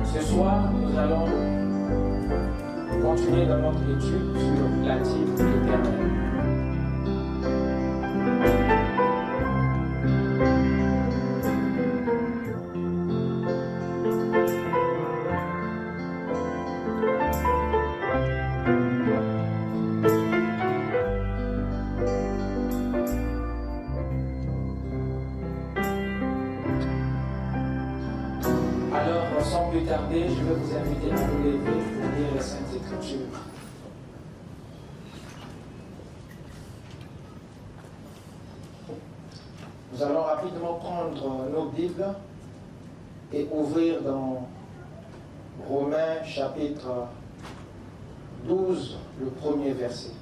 Ce soir, nous allons continuer dans notre étude sur la type éternelle. Alors, sans plus tarder, je vais vous inviter à vous lever pour lire les Saintes Écritures. Nous allons rapidement prendre nos Bibles et ouvrir dans Romains chapitre 12, le premier verset.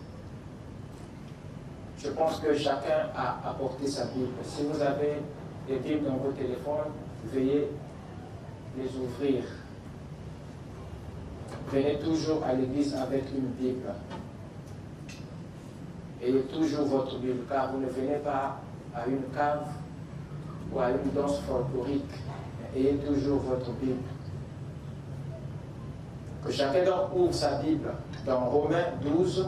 Je pense que chacun a apporté sa Bible. Si vous avez des Bibles dans vos téléphones, veuillez les ouvrir. Venez toujours à l'église avec une Bible. Ayez toujours votre Bible, car vous ne venez pas à une cave ou à une danse folklorique. Ayez toujours votre Bible. Que chacun d'entre vous ouvre sa Bible. Dans Romains 12,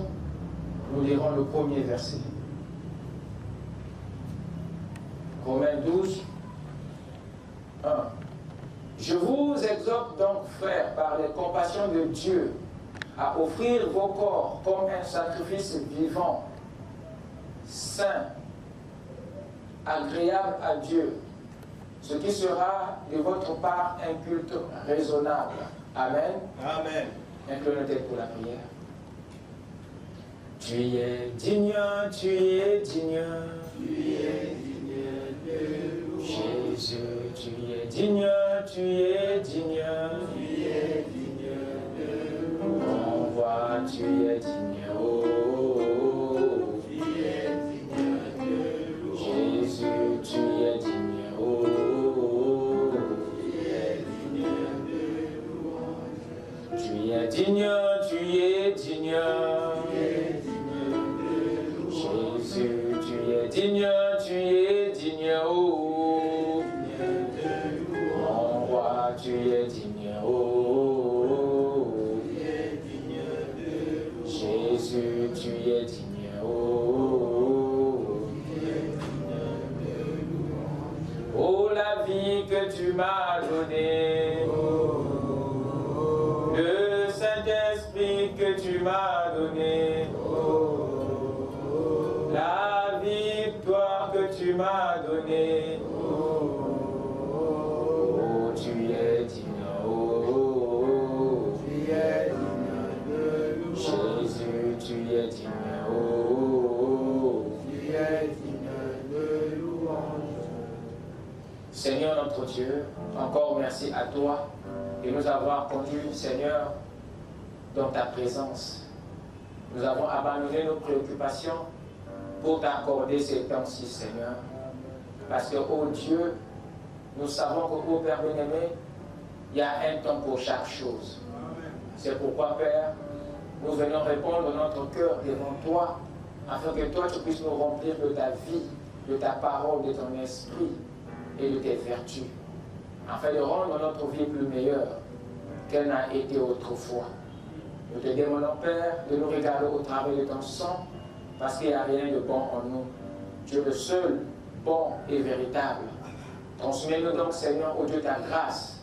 nous lirons le premier verset. Romains 12, 1. Je vous exhorte donc, frères, par les compassions de Dieu, à offrir vos corps comme un sacrifice vivant, saint, agréable à Dieu, ce qui sera de votre part un culte raisonnable. Amen. Amen. Inclinez nos têtes pour la prière. Tu es digne, tu es digne. Tu es digne de Jésus, tu es digne, tu es digne. Tu es digne de renvoi, tu es digne, oh, oh, oh. Tu es digne de Jésus, tu es digne, oh, oh, oh. Tu es digne de louange. Tu es digne, tu es digne. Jésus, tu es digne, tu es digne, oh, mon roi, tu es digne, oh, Jésus, tu es digne, oh, oh, la vie que tu m'as donnée, le Saint-Esprit que tu m'as donné, la victoire que tu m'as donnée, oh, tu es digne, oh, tu es digne de louange. Jésus, tu es digne, oh, tu es digne de louange. Seigneur notre Dieu, encore merci à toi de nous avoir conduits, Seigneur, dans ta présence. Nous avons abandonné nos préoccupations pour t'accorder ces temps-ci, Seigneur. Parce que, oh Dieu, nous savons que, oh Père bien-aimé, il y a un temps pour chaque chose. C'est pourquoi, Père, nous venons répondre notre cœur devant toi, afin que toi, tu puisses nous remplir de ta vie, de ta parole, de ton esprit et de tes vertus, afin de rendre notre vie plus meilleure qu'elle n'a été autrefois. Nous te demandons, Père, de nous regarder au travers de ton sang, parce qu'il n'y a rien de bon en nous. Tu es le seul bon et véritable. Transmets-nous donc, Seigneur, ô Dieu, ta grâce,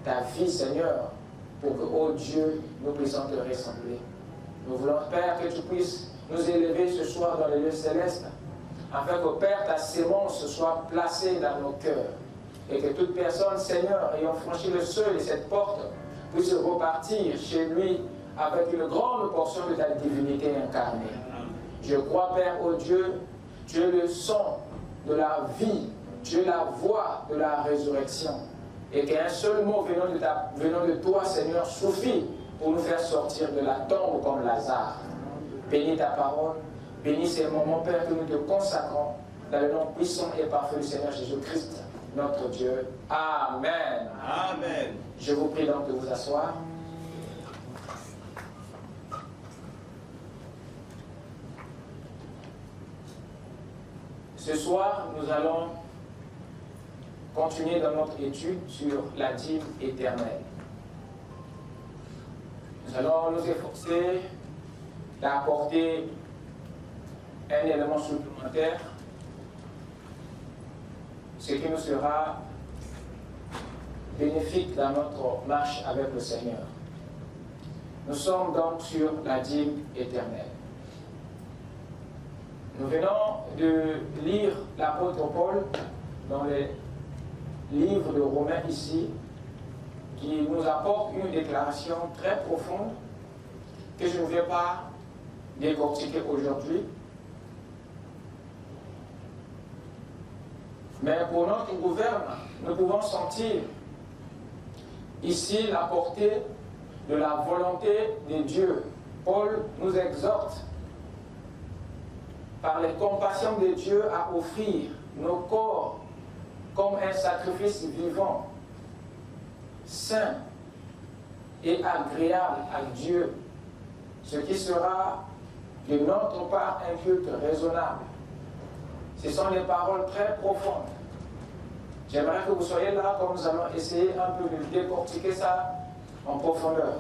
ta vie, Seigneur, pour que, ô Dieu, nous puissions te ressembler. Nous voulons, Père, que tu puisses nous élever ce soir dans les lieux célestes, afin que, Père, ta sémence soit placée dans nos cœurs, et que toute personne, Seigneur, ayant franchi le seuil de cette porte, puisse repartir chez lui avec une grande portion de ta divinité incarnée. Je crois, Père, ô Dieu, tu es le son de la vie, tu es la voix de la résurrection. Et qu'un seul mot venant de toi, Seigneur, suffit pour nous faire sortir de la tombe comme Lazare. Bénis ta parole, bénis ces moments, Père, que nous te consacrons dans le nom puissant et parfait du Seigneur Jésus-Christ. notre Dieu. Amen. Amen. Je vous prie donc de vous asseoir. Ce soir, nous allons continuer dans notre étude sur la dîme éternelle. Nous allons nous efforcer d'apporter un élément supplémentaire, ce qui nous sera bénéfique dans notre marche avec le Seigneur. Nous sommes donc sur la dîme éternelle. Nous venons de lire l'apôtre Paul dans les livres de Romains ici, qui nous apporte une déclaration très profonde que je ne vais pas décortiquer aujourd'hui. Mais pour notre gouvernement, nous pouvons sentir ici la portée de la volonté de Dieu. Paul nous exhorte par les compassions de Dieu à offrir nos corps comme un sacrifice vivant, saint et agréable à Dieu, ce qui sera de notre part un culte raisonnable. Ce sont des paroles très profondes. J'aimerais que vous soyez là, comme nous allons essayer un peu de décortiquer ça en profondeur.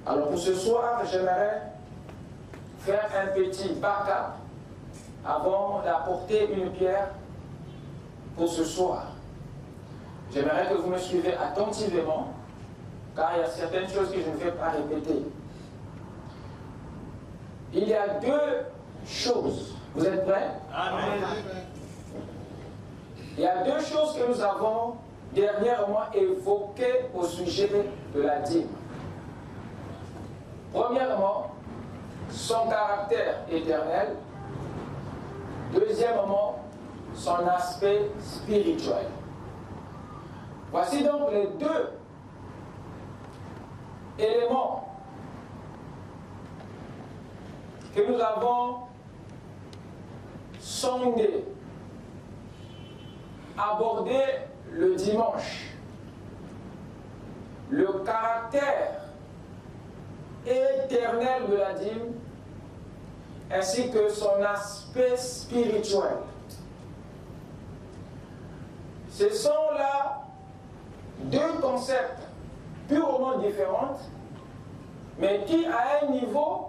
Alors pour ce soir, j'aimerais faire un petit backup avant d'apporter une pierre pour ce soir. J'aimerais que vous me suivez attentivement, car il y a certaines choses que je ne vais pas répéter. Il y a deux choses. Vous êtes prêts? Amen. Il y a deux choses que nous avons dernièrement évoquées au sujet de la dîme. Premièrement, son caractère éternel. Deuxièmement, son aspect spirituel. Voici donc les deux éléments que nous avons sondés, abordés le dimanche. Le caractère éternel de la dîme ainsi que son aspect spirituel. Ce sont là deux concepts purement différents, mais qui à un niveau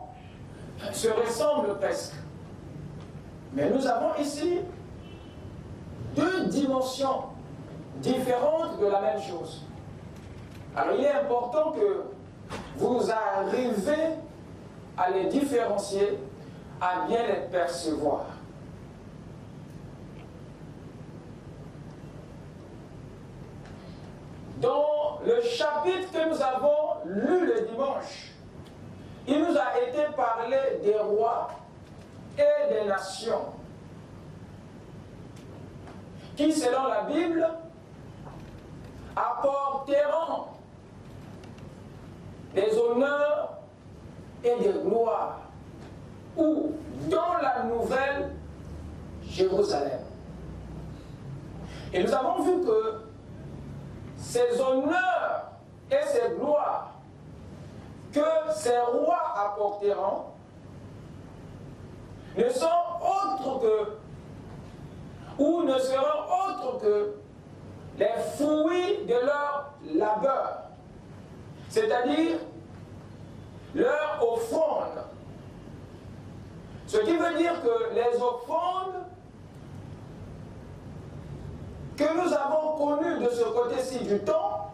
se ressemblent presque. Mais nous avons ici deux dimensions différentes de la même chose. Alors il est important que vous arrivez à les différencier, à bien les percevoir. Dans le chapitre que nous avons lu le dimanche, il nous a été parlé des rois et des nations qui, selon la Bible, apporteront des honneurs et des gloires ou dans la nouvelle Jérusalem. Et nous avons vu que ces honneurs et ces gloires que ces rois apporteront ne sont autres que, ou ne seront autres que les fruits de leur labeur, c'est-à-dire leur offrande. Ce qui veut dire que les offrandes que nous avons connues de ce côté-ci du temps,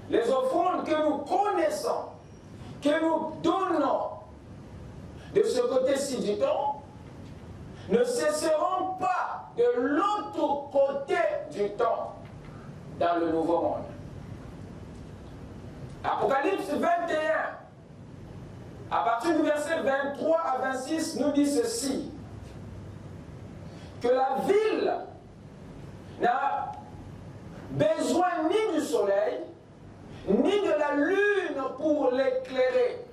les offrandes que nous connaissons, que nous donnons de ce côté-ci du temps, ne cesseront pas de l'autre côté du temps dans le nouveau monde. Apocalypse 21, à partir du verset 23 à 26, nous dit ceci, que la ville n'a besoin ni du soleil, ni de la lune pour l'éclairer,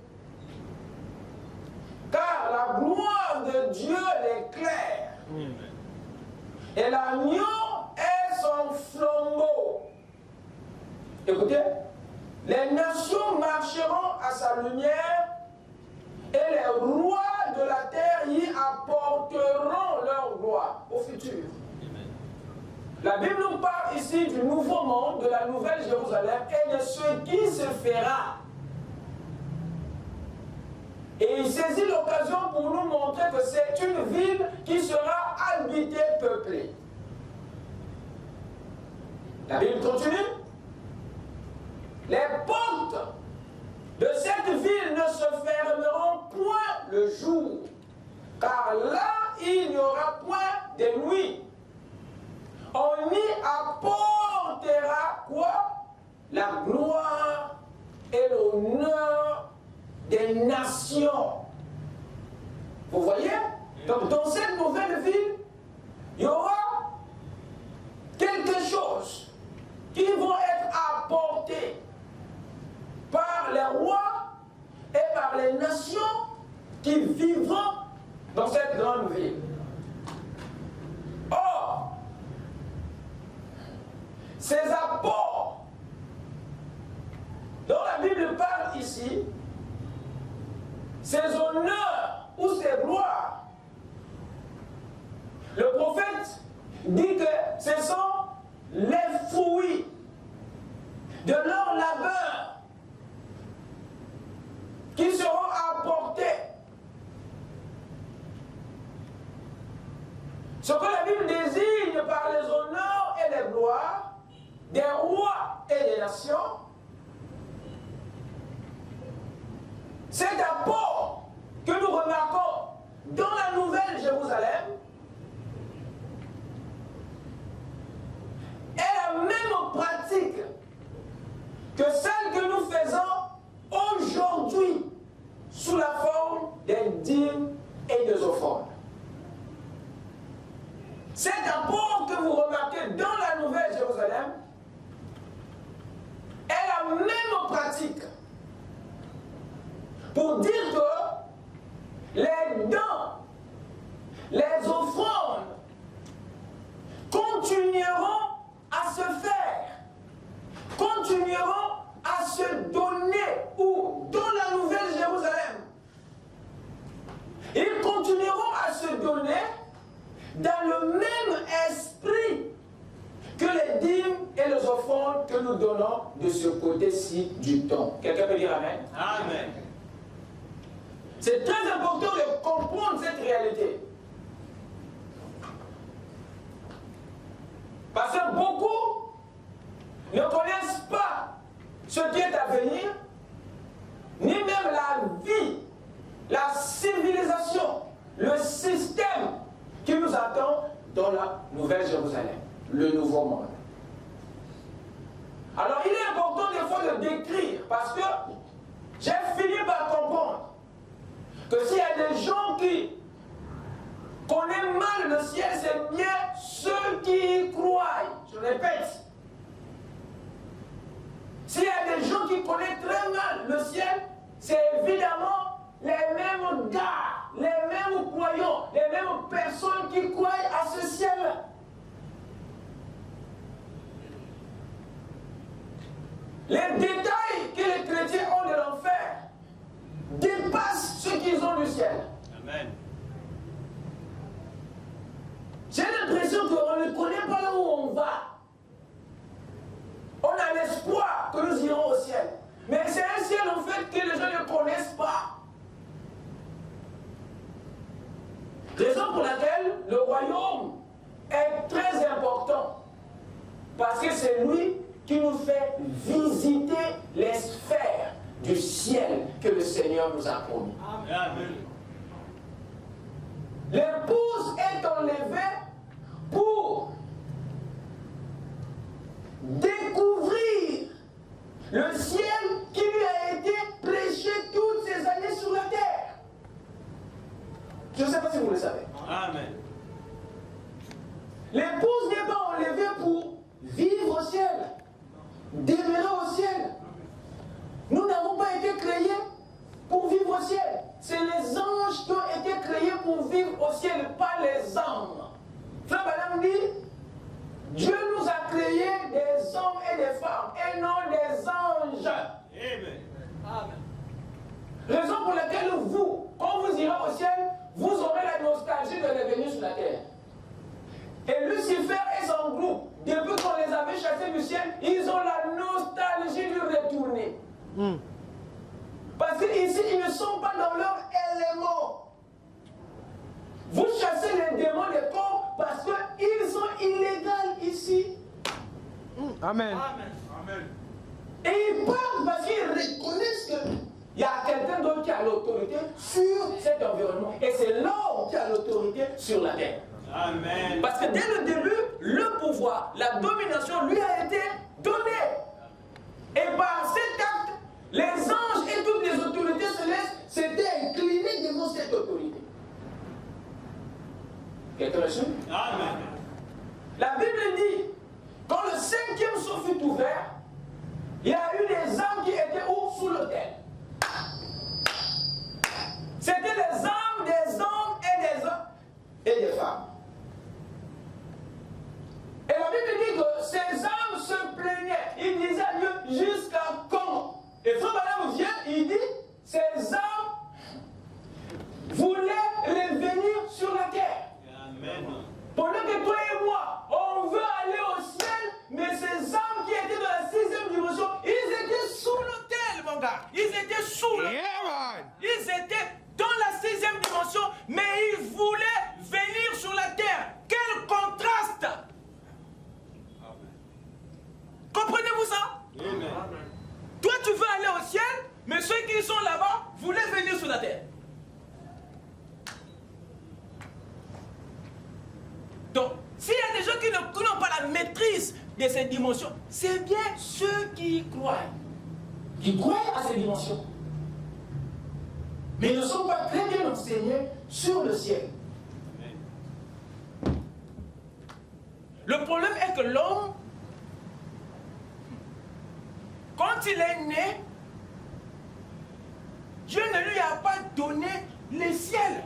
car la gloire de Dieu l'éclaire, et l'agneau flambeau. Écoutez, les nations marcheront à sa lumière et les rois de la terre y apporteront leur gloire au futur. La Bible nous parle ici du nouveau monde, de la nouvelle Jérusalem et de ce qui se fera. Et il saisit l'occasion pour nous montrer que c'est une ville qui sera habitée, peuplée. La Bible continue. Les portes de cette ville ne se fermeront point le jour, car là il n'y aura point de nuit. On y apportera quoi? La gloire et l'honneur des nations. Vous voyez? Donc dans cette nouvelle ville, il y aura quelque chose qui vont être apportés par les rois et par les nations qui vivront dans cette grande ville. Or, ces apports dont la Bible parle ici, ces honneurs ou ces gloires, le prophète dit que ce sont les fruits de leur labeur qui seront apportés. Ce que la Bible désigne par les honneurs et les gloires des rois et des nations, cet apport que nous remarquons dans la nouvelle Jérusalem est la même pratique que celle que nous faisons aujourd'hui sous la forme des dîmes et des offrandes. Cet apport que vous remarquez dans la nouvelle Jérusalem est la même pratique pour dire que les dons, les offrandes continueront à se faire, continueront à se donner, ou dans la nouvelle Jérusalem, ils continueront à se donner dans le même esprit que les dîmes et les offrandes que nous donnons de ce côté-ci du temps. Quelqu'un peut dire Amen? Amen. C'est très important de comprendre cette réalité. Parce que beaucoup ne connaissent pas ce qui est à venir, ni même la vie, la civilisation, le système qui nous attend dans la Nouvelle Jérusalem, le Nouveau Monde. Alors il est important des fois de décrire, parce que j'ai fini par comprendre que s'il y a des gens qui connaissent mal le ciel, c'est bien ceux qui y croient. Je répète. S'il y a des gens qui connaissent très mal le ciel, c'est évidemment les mêmes gars, les mêmes croyants, les mêmes personnes qui croient à ce ciel-là. Les détails que les chrétiens ont de l'enfer dépassent ce qu'ils ont du ciel. Amen. J'ai l'impression qu'on ne connaît pas là où on va. On a l'espoir que nous irons au ciel. Mais c'est un ciel en fait que les gens ne connaissent pas. Raison pour laquelle le royaume est très important. Parce que c'est lui qui nous fait visiter les sphères du ciel que le Seigneur nous a promis. Amen. L'épouse est enlevée pour découvrir le ciel qui lui a été prêché toutes ces années sur la terre. Je ne sais pas si vous le savez. Amen. L'épouse n'est pas enlevée pour vivre au ciel, demeurer au ciel. Nous n'avons pas été créés pour vivre au ciel. C'est les anges qui ont été créés pour vivre au ciel, pas frère et son groupe, depuis qu'on les avait chassés du ciel, ils ont la nostalgie de retourner. Parce qu'ici, ils ne sont pas dans leur élément. Vous chassez les démons des corps parce qu'ils sont illégaux ici. Amen. Amen. Et ils partent parce qu'ils reconnaissent qu'il y a quelqu'un d'autre qui a l'autorité sur cet environnement. Et c'est l'homme qui a l'autorité sur la terre. Amen. Parce que dès le début, le pouvoir, la domination lui a été donnée. Et par cet acte, les anges et toutes les autorités célestes s'étaient inclinés devant cette autorité. Quelqu'un le suit? Amen. La Bible dit, quand le 5e sceau fut ouvert, il y a eu des âmes qui étaient où? Sous l'autel. C'était les âmes des hommes et des hommes et des femmes. Et la Bible dit que ces âmes se plaignaient. Ils disaient à Dieu, jusqu'à quand? Et Frère Branham vient, il dit, ces âmes voulaient revenir sur la terre. Amen. Pendant que toi et moi, on veut aller au ciel, mais ces âmes qui étaient dans la 6e dimension, ils étaient sous l'autel, mon gars. Ils étaient sous l'autel. Ils étaient dans la 6e dimension, mais ils voulaient venir sur la terre. Quel contraste! Comprenez-vous ça? Amen. Toi, tu veux aller au ciel, mais ceux qui sont là-bas voulaient venir sur la terre. Donc, s'il y a des gens qui n'ont pas la maîtrise de ces dimensions, c'est bien ceux qui y croient. Qui croient à ces dimensions. Mais ils ne sont pas très bien enseignés sur le ciel. Le problème est que l'homme, quand il est né, Dieu ne lui a pas donné le ciel.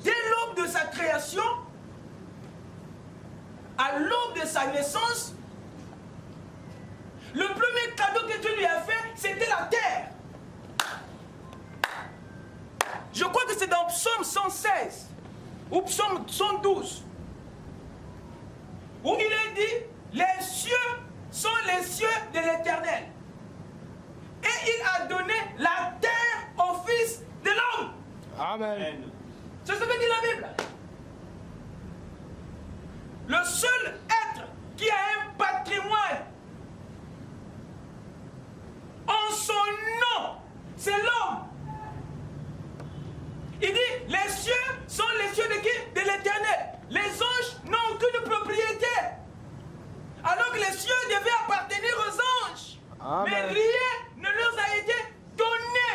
Dès l'aube de sa création, à l'aube de sa naissance, le premier cadeau que Dieu lui a fait, c'était la terre. Je crois que c'est dans Psaume 116 ou Psaume 112 où il est dit, les cieux sont les cieux de l'Éternel. Et il a donné la terre au Fils de l'homme. Amen. C'est ce que dit la Bible. Le seul être qui a un patrimoine en son nom, c'est l'homme. Il dit, les cieux sont les cieux de qui? De l'Éternel. Les anges n'ont aucune propriété. Alors que les cieux devaient appartenir aux anges. Amen. Mais rien ne leur a été donné.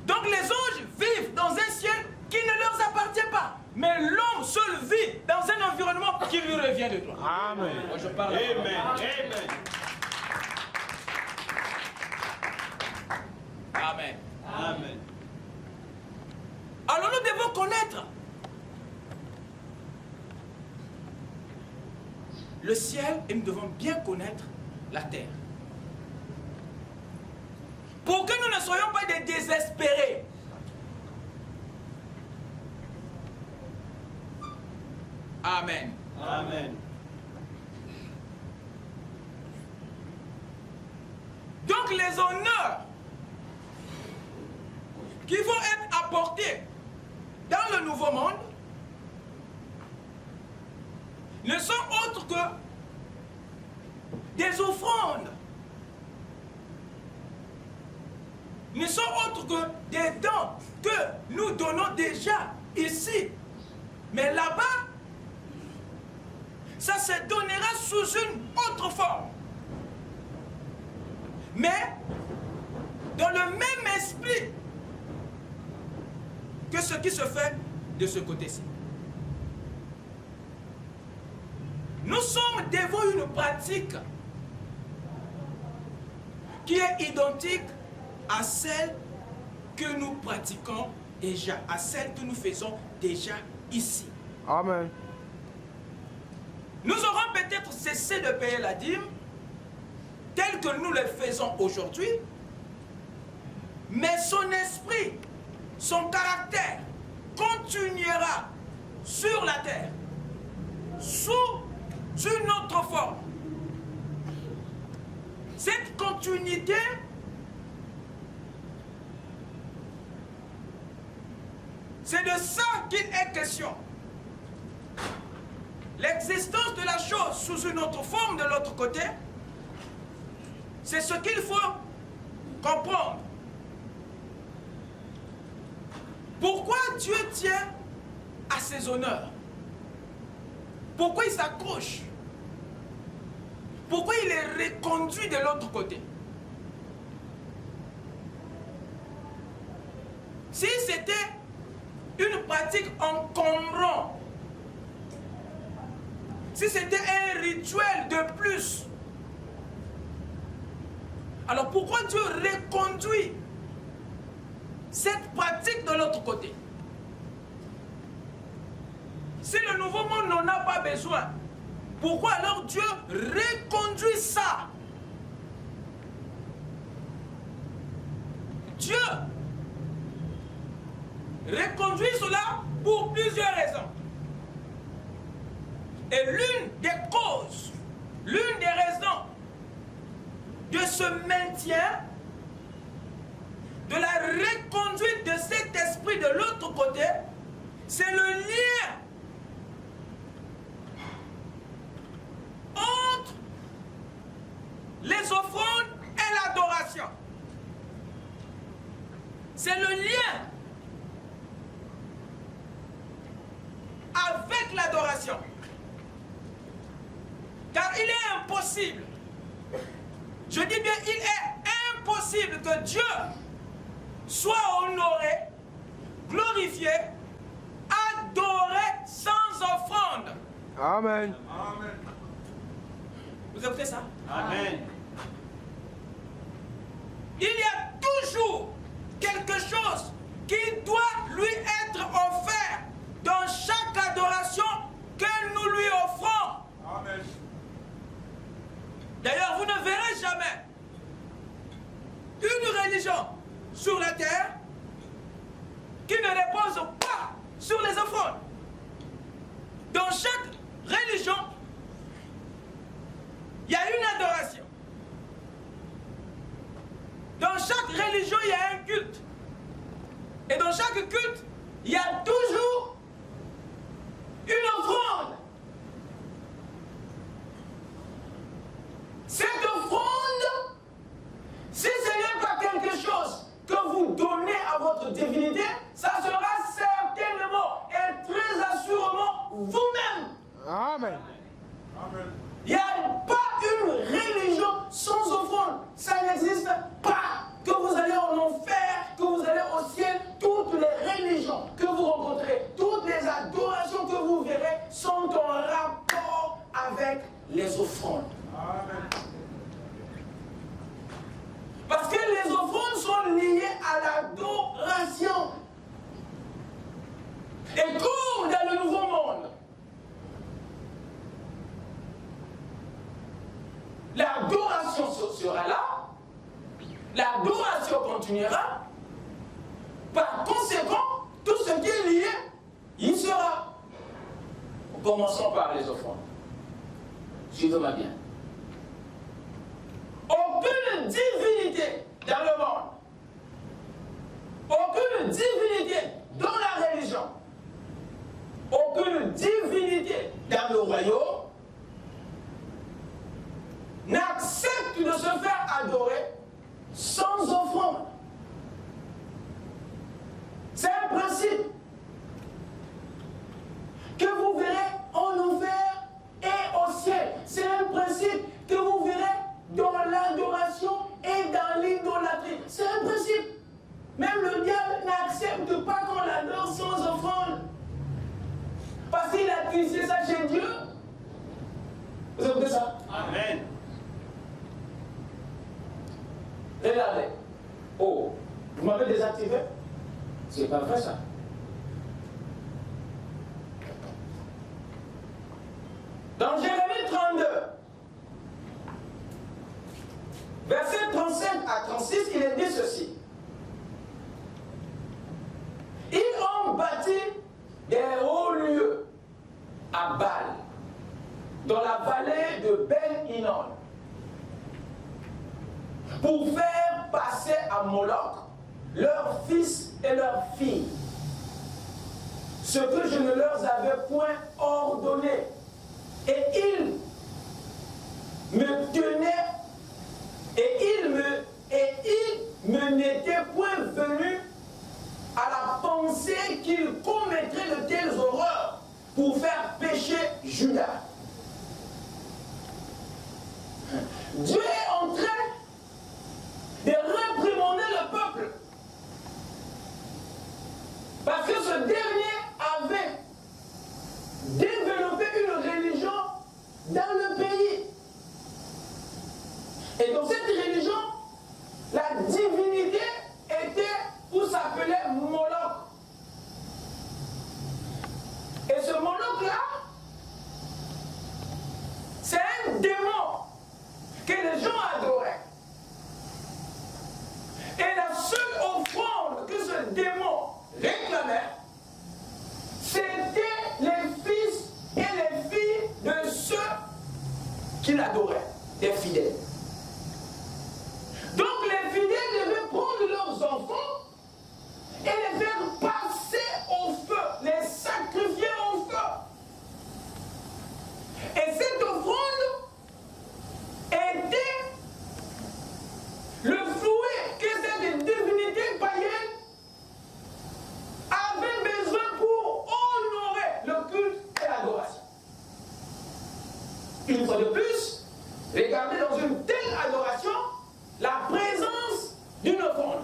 Donc les anges vivent dans un ciel qui ne leur appartient pas. Mais l'homme seul vit dans un environnement qui lui revient de droit. Amen. Moi je parle. Amen. Amen. Amen. Amen. Alors nous devons connaître le ciel et nous devons bien connaître la terre. Pour que nous ne soyons pas des désespérés. Amen. Amen. Donc les honneurs qui vont être apportés dans le nouveau monde ne sont autres que des offrandes, ne sont autres que des dons que nous donnons déjà ici. Mais là-bas, ça se donnera sous une autre forme. Mais dans le même esprit que ce qui se fait de ce côté-ci. Nous sommes devant une pratique qui est identique à celle que nous pratiquons déjà, à celle que nous faisons déjà ici. Amen. Nous aurons peut-être cessé de payer la dîme telle que nous le faisons aujourd'hui, mais son esprit, son caractère continuera sur terre, sous une autre forme. Cette continuité c'est de ça qu'il est question. L'existence de la chose sous une autre forme de l'autre côté, c'est ce qu'il faut comprendre. Pourquoi Dieu tient à ses honneurs? Pourquoi il s'accroche? Pourquoi il est reconduit de l'autre côté? Si c'était une pratique encombrante, si c'était un rituel de plus, alors pourquoi Dieu reconduit cette pratique de l'autre côté? Si le nouveau monde n'en a pas besoin, pourquoi alors Dieu reconduit ça? Dieu reconduit cela pour plusieurs raisons. Et l'une des causes, l'une des raisons de ce maintien, de la reconduite de cet esprit de l'autre côté, c'est le lien entre les offrandes et l'adoration. C'est le lien avec l'adoration. Car il est impossible, je dis bien il est impossible que Dieu soit honoré, glorifié, adoré sans offrande. Amen. Amen. Vous écoutez ça? Amen. Il y a toujours quelque chose qui doit lui être offert dans chaque adoration que nous lui offrons. Amen. D'ailleurs, vous ne verrez jamais une religion sur la terre qui ne repose pas sur les offrandes. Dans chaque religion, il y a une adoration. Dans chaque religion, il y a un culte. Et dans chaque culte, il y a toujours une offrande. Cette offrande, si ce n'est pas quelque chose que vous donnez à votre divinité, ça sera certainement et très assurément vous-même. Amen. Amen. Il n'y a pas une religion sans offrande. Ça n'existe pas. Que vous allez en enfer, que vous allez au ciel, toutes les religions que vous rencontrez, toutes les adorations que vous verrez sont en rapport avec les offrandes. Amen. Parce que les offrandes sont liées à l'adoration. Et comme dans le nouveau monde, l'adoration sera là, l'adoration continuera, par conséquent, tout ce qui est lié, il sera. Commençons par les offrandes. Suivez-moi bien. Aucune divinité dans le monde, aucune divinité dans la religion, aucune divinité dans le royaume n'accepte de se faire adorer sans offrande. C'est un principe que vous verrez en enfer et au ciel. C'est un principe que vous verrez dans l'adoration et dans l'idolâtrie. C'est un principe. Même le diable n'accepte pas qu'on l'adore sans offrande. Parce qu'il a puisé ça chez Dieu. Vous écoutez ça? Amen. Regardez. Oh, vous m'avez désactivé? C'est pas vrai ça. Dans Jérémie 32, verset 37 à 36, il est dit ceci. Ils ont bâti des hauts lieux à Baal, dans la vallée de Ben Hinnom, pour faire passer à Moloch leurs fils et leurs filles, ce que je ne leur avais point ordonné. Et ils me tenaient, et ils me n'étaient point venus à la pensée qu'ils commettraient de telles horreurs pour faire pécher Juda. Dieu est en train de réprimander le peuple. Parce que ce dernier avait développé une religion dans le pays. Et dans cette religion, la divinité était ou s'appelait Moloch. Et ce Moloch-là, c'est un démon que les gens adoraient. Et la seule offrande que ce démon réclamait, c'était les fils et les filles de ceux qu'il adorait, des fidèles. Donc les fidèles devaient prendre leurs enfants et les faire passer au feu, les sacrifier au feu. Et cette offrande était le fouet que cette divinité païenne avait besoin pour honorer le culte et l'adoration. Une fois de plus, regardez dans une telle adoration la présence d'une offrande.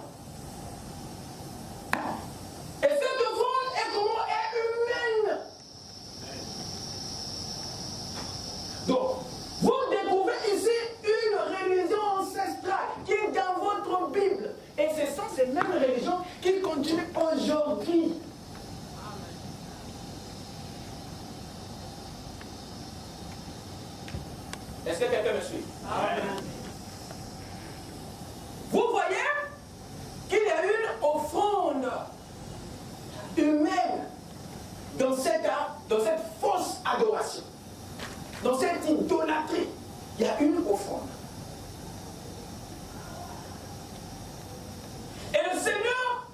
Et cette offrande est comment? Est humaine. Donc, vous découvrez ici une religion ancestrale qui est dans votre Bible. Et ce sont ces mêmes religions qui continuent aujourd'hui. Est-ce que quelqu'un me suit? Amen. Vous voyez qu'il y a une offrande humaine dans cette fausse adoration, dans cette idolâtrie. Il y a une offrande. Et le Seigneur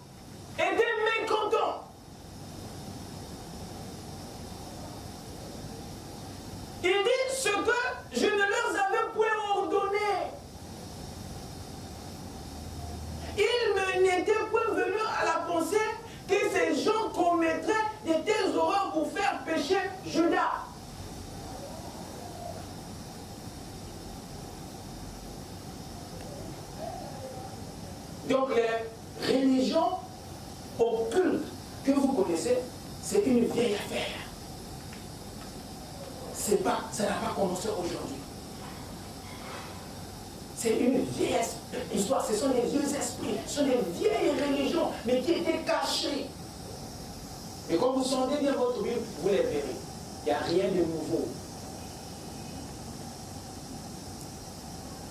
était mécontent. Il dit ce que je ne leur avais point ordonné. Il n'était point venu à la pensée que ces gens commettraient de telles horreurs pour faire pécher Juda. Donc les religions occultes que vous connaissez, c'est une vieille affaire. Ça n'a pas commencé aujourd'hui. C'est une vieille histoire, ce sont des vieux esprits, ce sont des vieilles religions, mais qui étaient cachées. Et quand vous sondez bien votre Bible, vous les verrez. Il n'y a rien de nouveau.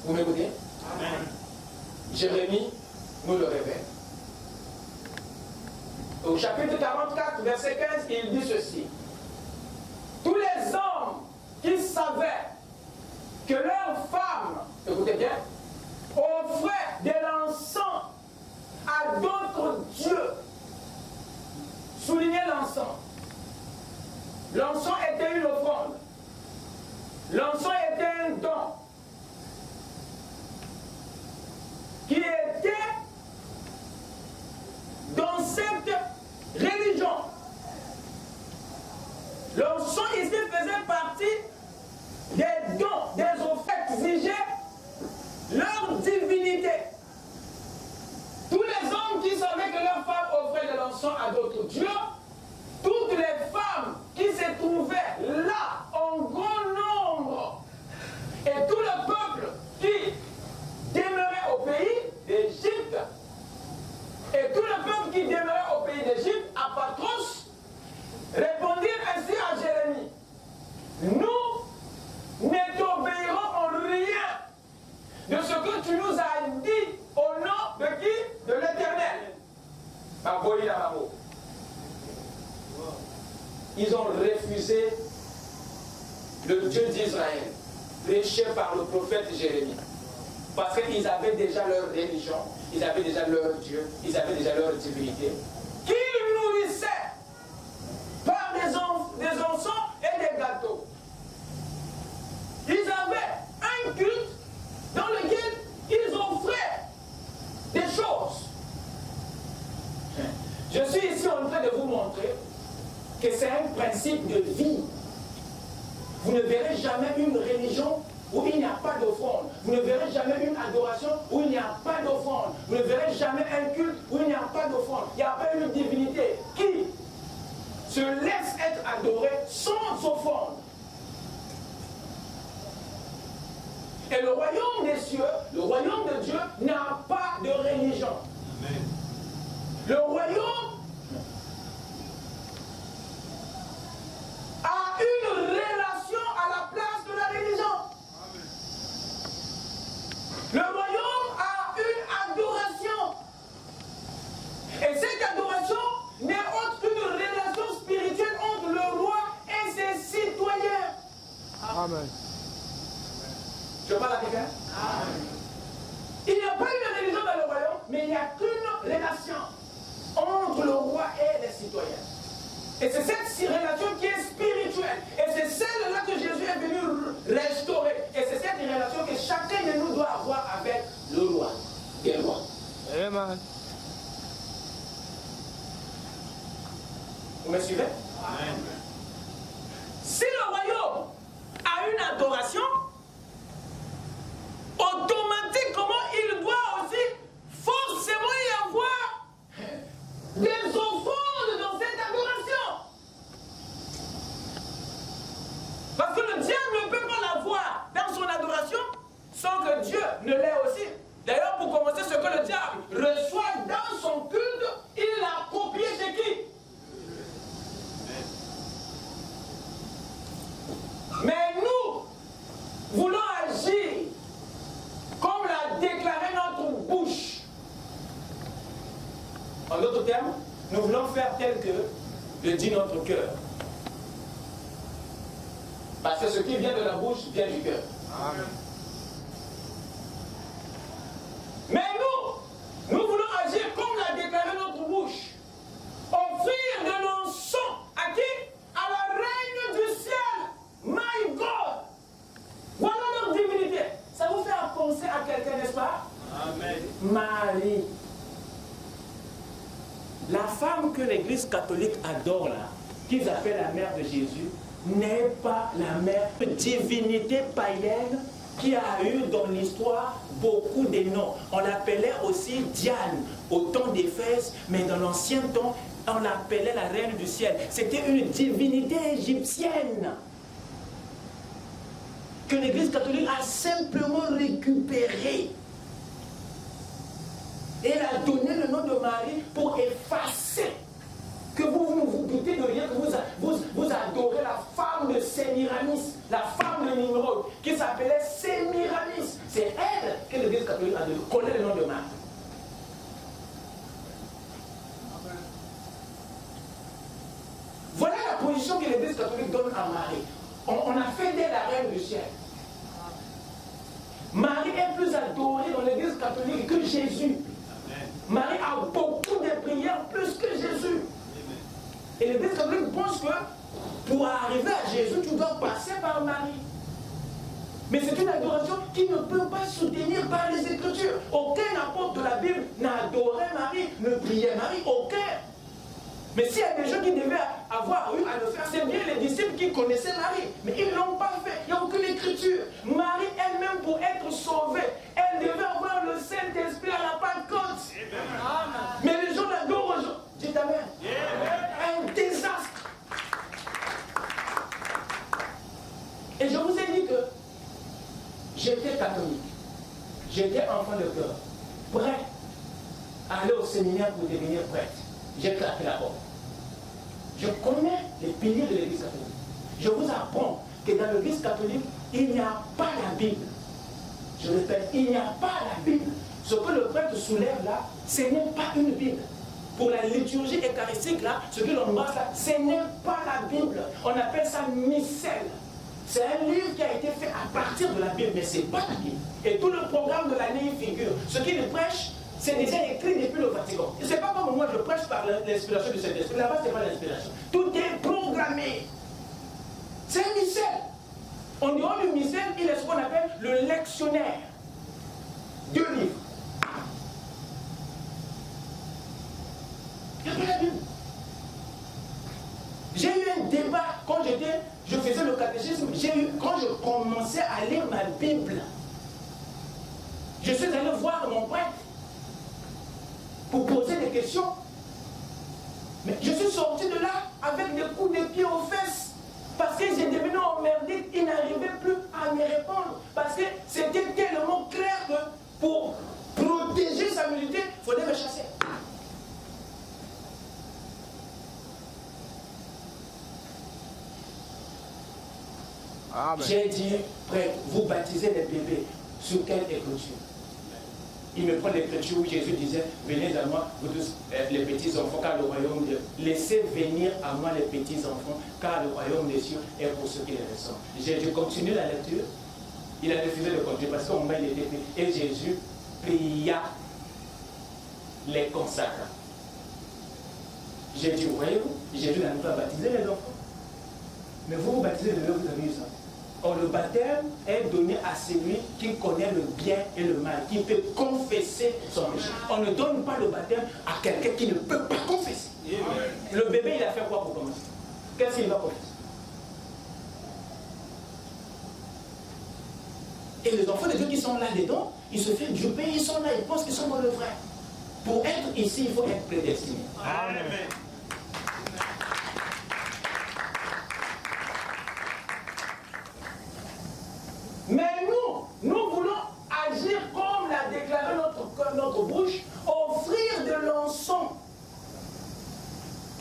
Vous m'écoutez? Amen. Jérémie nous le révèle. Au chapitre 44, verset 15, il dit ceci. Tous les hommes qui savaient que leurs femmes, écoutez bien, offraient de l'encens à d'autres dieux. Soulignez l'encens. L'encens était une offrande. L'encens était un don qui était dans cette religion. L'encens ici faisait partie des dons, des offres exigées leur divinité. Tous les hommes qui savaient que leurs femmes offraient de l'encens à d'autres dieux, toutes les femmes qui se trouvaient là en grand nombre, et tout le peuple qui demeurait au pays d'Égypte, et tout le peuple qui demeurait au pays d'Égypte, à Patros, répondirent ainsi à Jérémie. Nous ne t'obéirons en rien de ce que tu nous as dit au nom de qui? De l'Éternel. Ils ont refusé le Dieu d'Israël, prêché par le prophète Jérémie. Parce qu'ils avaient déjà leur religion, ils avaient déjà leur Dieu, ils avaient déjà leur divinité, qu'ils nourrissaient par des encens et des gâteaux. Ils avaient un culte dans lequel ils offraient des choses. Je suis ici en train de vous montrer que c'est un principe de vie. Vous ne verrez jamais une religion où il n'y a pas d'offrande. Vous ne verrez jamais une adoration où il n'y a pas d'offrande. Vous ne verrez jamais un culte où il n'y a pas d'offrande. Il n'y a pas une divinité qui se laisse être adorée sans offrande. Et le royaume des cieux, le royaume de Dieu, n'a pas de religion. Amen. Le royaume a une relation à la place de la religion. Amen. Le royaume a une adoration. Et cette adoration n'est autre qu'une relation spirituelle entre le roi et ses citoyens. Amen. Je parle à quelqu'un? Il n'y a pas une religion dans le royaume, mais il n'y a qu'une relation entre le roi et les citoyens. Et c'est cette relation qui est spirituelle. Et c'est celle-là que Jésus est venu restaurer. Et c'est cette relation que chacun de nous doit avoir avec le roi des rois. Amen. Vous me suivez? Amen. Si le royaume a une adoration, automatiquement, il doit aussi forcément y avoir des offrandes dans cette adoration. Parce que le diable ne peut pas l'avoir dans son adoration sans que Dieu ne l'ait aussi. D'ailleurs, pour commencer, ce que le diable reçoit dans son culte, il l'a copié chez qui? Mais nous voulons agir comme l'a déclaré notre bouche. En d'autres termes, nous voulons faire tel que le dit notre cœur. Parce que ce qui vient de la bouche vient du cœur. Amen. Mais nous voulons agir comme l'a déclaré notre bouche. Offrir de l'encens à qui? À la reine du ciel. My God. Voilà leur divinité. Ça vous fait penser à quelqu'un, n'est-ce pas? Amen. Marie. La femme que l'Église catholique adore là, qu'ils appellent la mère de Jésus, n'est pas la mère. Divinité païenne qui a eu dans l'histoire beaucoup de noms. On l'appelait aussi Diane au temps d'Éphèse, mais dans l'ancien temps, on l'appelait la reine du ciel. C'était une divinité égyptienne que l'Église catholique a simplement récupérée. Et elle a donné le nom de Marie pour effacer que vous ne vous doutez de rien, que vous adorez la femme de Sémiramis, la femme de Nimrod, qui s'appelait Sémiramis. C'est elle que l'Église catholique a donné, connaît le nom de Marie. Voilà la position que l'Église catholique donne à Marie. On a fait d'elle la reine du ciel. Marie est plus adorée dans l'Église catholique que Jésus. Marie a beaucoup de prières plus que Jésus. Et l'Église catholique pense que pour arriver à Jésus, tu dois passer par Marie. Mais c'est une adoration qui ne peut pas soutenir par les Écritures. Aucun apôtre de la Bible n'a adoré Marie, ne priait Marie, aucun. Mais s'il y a des gens qui devaient avoir eu à le faire, c'est bien les disciples qui connaissaient Marie. Mais ils ne l'ont pas fait. Il n'y a aucune écriture. Marie elle-même, pour être sauvée, elle devait avoir le Saint-Esprit à la Pentecôte. Mais les gens l'adorent aujourd'hui. Dites Amen. Un désastre. Et je vous ai dit que j'étais catholique. J'étais enfant de cœur. Prêt à aller au séminaire pour devenir prêtre. J'ai claqué la porte. Je connais les piliers de l'Église catholique. Je vous apprends que dans l'Église catholique, il n'y a pas la Bible. Je répète, il n'y a pas la Bible. Ce que le prêtre soulève là, ce n'est pas une Bible. Pour la liturgie eucharistique là, ce que l'on passe là, ce n'est pas la Bible. On appelle ça missel. C'est un livre qui a été fait à partir de la Bible, mais ce n'est pas la Bible. Et tout le programme de l'année y figure. Ce qu'il prêche, c'est déjà écrit depuis le Vatican. Ce n'est pas comme moi, je prêche par l'inspiration du Saint-Esprit. Là-bas, ce n'est pas l'inspiration. Tout est programmé. C'est un mystère. En dehors du mystère, il est ce qu'on appelle le lectionnaire. 2 livres. Il n'y a pas la Bible. J'ai eu un débat quand je faisais le catéchisme. Quand je commençais à lire ma Bible, je suis allé voir mon prêtre pour poser des questions. Mais je suis sorti de là avec des coups de pied aux fesses. Parce que j'ai devenu emmerdé, il n'arrivait plus à me répondre. Parce que c'était tellement clair que pour protéger sa nudité, il fallait me chasser. J'ai dit, prêtre, vous baptisez les bébés. Sur quelle écriture? Il me prend l'écriture où Jésus disait, venez à moi, vous tous, les petits enfants, car le royaume de Dieu. Laissez venir à moi les petits enfants, car le royaume des cieux est pour ceux qui les ressemblent. J'ai continué la lecture. Il a refusé de continuer parce qu'au moment il était pris. Et Jésus pria les consacrants. J'ai dit, voyez-vous, Jésus n'a pas baptisé les enfants. Mais vous baptisez les bébés, vous avez eu ça. Or, le baptême est donné à celui qui connaît le bien et le mal, qui peut confesser son péché. On ne donne pas le baptême à quelqu'un qui ne peut pas confesser. Le bébé, il a fait quoi pour commencer? Qu'est-ce qu'il va confesser? Et les enfants de Dieu qui sont là-dedans, ils se font duper, ils sont là, ils pensent qu'ils sont dans le vrai. Pour être ici, il faut être prédestiné. Amen. Mais nous voulons agir comme l'a déclaré notre bouche, offrir de l'encens.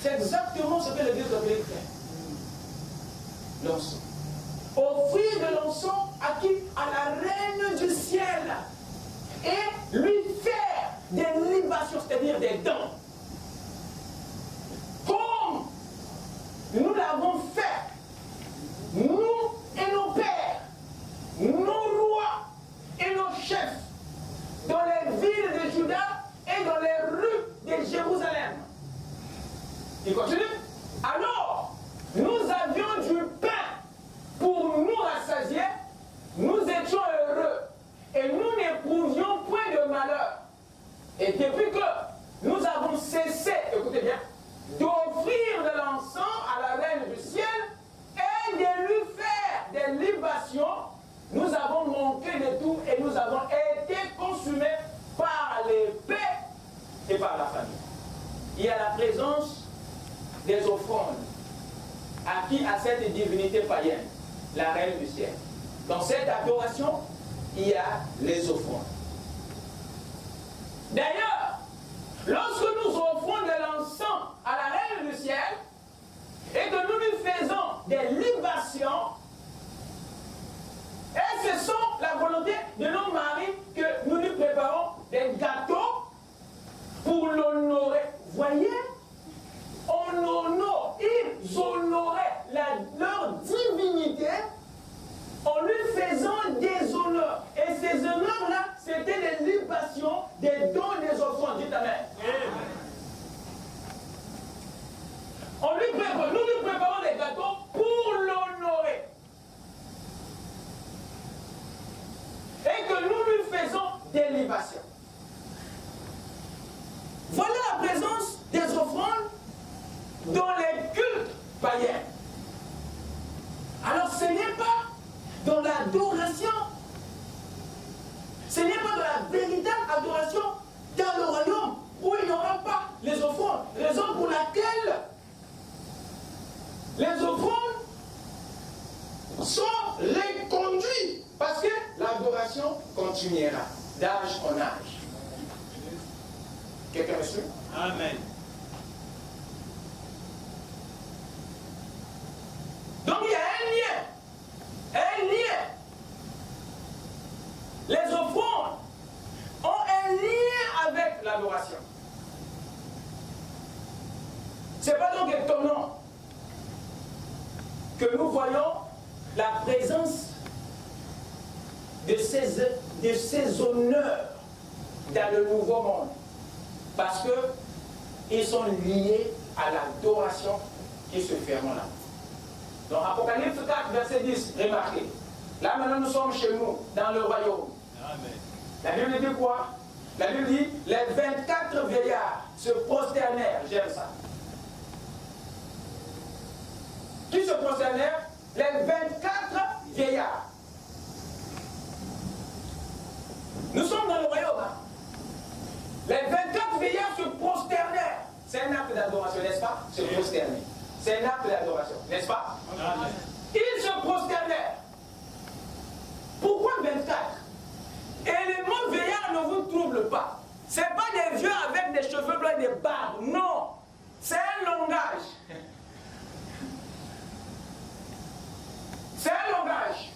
C'est exactement ce que l'Église devait faire. L'encens. Offrir de l'encens à qui? À la reine du ciel. Et lui faire des libations, c'est-à-dire des dons. Comme nous l'avons fait, nous et nos pères, nos rois et nos chefs, dans les villes de Juda et dans les rues de Jérusalem. Il continue. Alors, nous avions du pain pour nous rassasier, nous étions heureux et nous n'éprouvions point de malheur. Et depuis que nous avons cessé, écoutez bien, d'offrir de l'encens à la reine du ciel et de lui faire des libations, nous avons manqué de tout et nous avons été consumés par l'épée et par la famine. Il y a la présence des offrandes acquises à cette divinité païenne, la reine du ciel. Dans cette adoration, il y a les offrandes. D'ailleurs, lorsque nous offrons de l'encens à la reine du ciel et que nous lui faisons des libations, et ce sont la volonté de nos maris que nous lui préparons des gâteaux pour l'honorer. Voyez, on honore, ils honoraient leur divinité en lui faisant des honneurs. Et ces honneurs-là, c'était des libations, des dons, des offrandes. Dites Amen. Nous lui préparons des gâteaux pour l'honorer. Et que nous lui faisons des libations. Voilà la présence des offrandes dans les cultes païens. Alors ce n'est pas dans l'adoration, ce n'est pas dans la véritable adoration dans le royaume où il n'y aura pas les offrandes. Raison pour laquelle les offrandes sont reconduites parce que l'adoration continuera d'âge en âge. Quelqu'un me suit? Amen. Donc il y a un lien. Un lien. Les offrandes ont un lien avec l'adoration. Ce n'est pas donc étonnant que nous voyons la présence de ces honneurs dans le nouveau monde. Parce qu'ils sont liés à l'adoration qui se fait là. Donc Apocalypse 4, verset 10, remarquez. Là maintenant nous sommes chez nous, dans le royaume. Amen. La Bible dit quoi? La Bible dit, les 24 vieillards se prosternèrent. J'aime ça. Qui se prosternèrent? Les 24 vieillards. Nous sommes dans le royaume. Hein? Les 24 vieillards se prosternèrent. C'est un acte d'adoration, n'est-ce pas? Se prosterner. C'est un acte d'adoration, n'est-ce pas? Amen. Ils se prosternèrent. Pourquoi 24? Et le mot vieillard ne vous trouble pas. Ce n'est pas des vieux avec des cheveux blancs et des barbes. Non. C'est un langage. C'est un langage.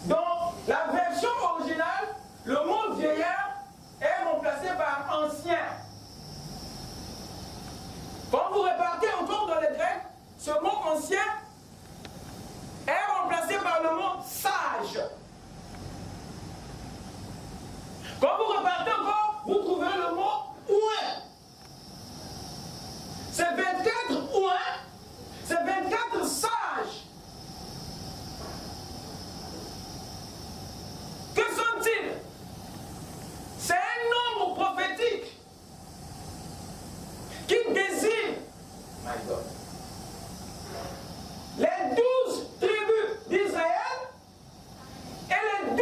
Dans la version originale, le mot vieillard est remplacé par ancien. Quand vous repartez encore dans les Grecs, ce mot ancien est remplacé par le mot sage. Quand vous repartez encore, vous trouverez le mot ouin. C'est 24 ouin, c'est 24 sages. Que sont-ils? C'est un nombre prophétique qui désigne, my God, les 12 tribus d'Israël et les 12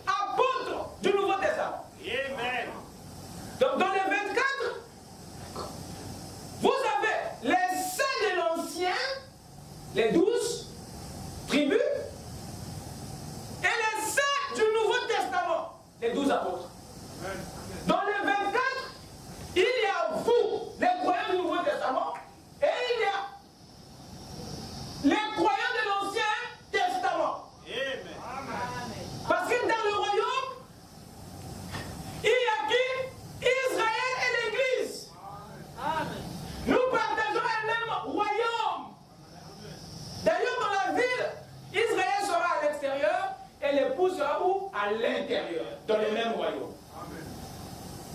apôtres du Nouveau Testament. Amen. Donc dans les 24, vous avez les saints de l'Ancien, les 12 tribus, et les saints du Nouveau Testament, les 12 apôtres. Dans les 24, il y a vous, les croyants du Nouveau Testament, et il y a les croyants de l'Ancien Testament. Amen. Parce que dans le royaume, il y a qui? Israël et l'Église. Nous partageons un même royaume. D'ailleurs, dans la ville, Israël sera à l'extérieur et l'époux sera où? À l'intérieur, dans le même royaume.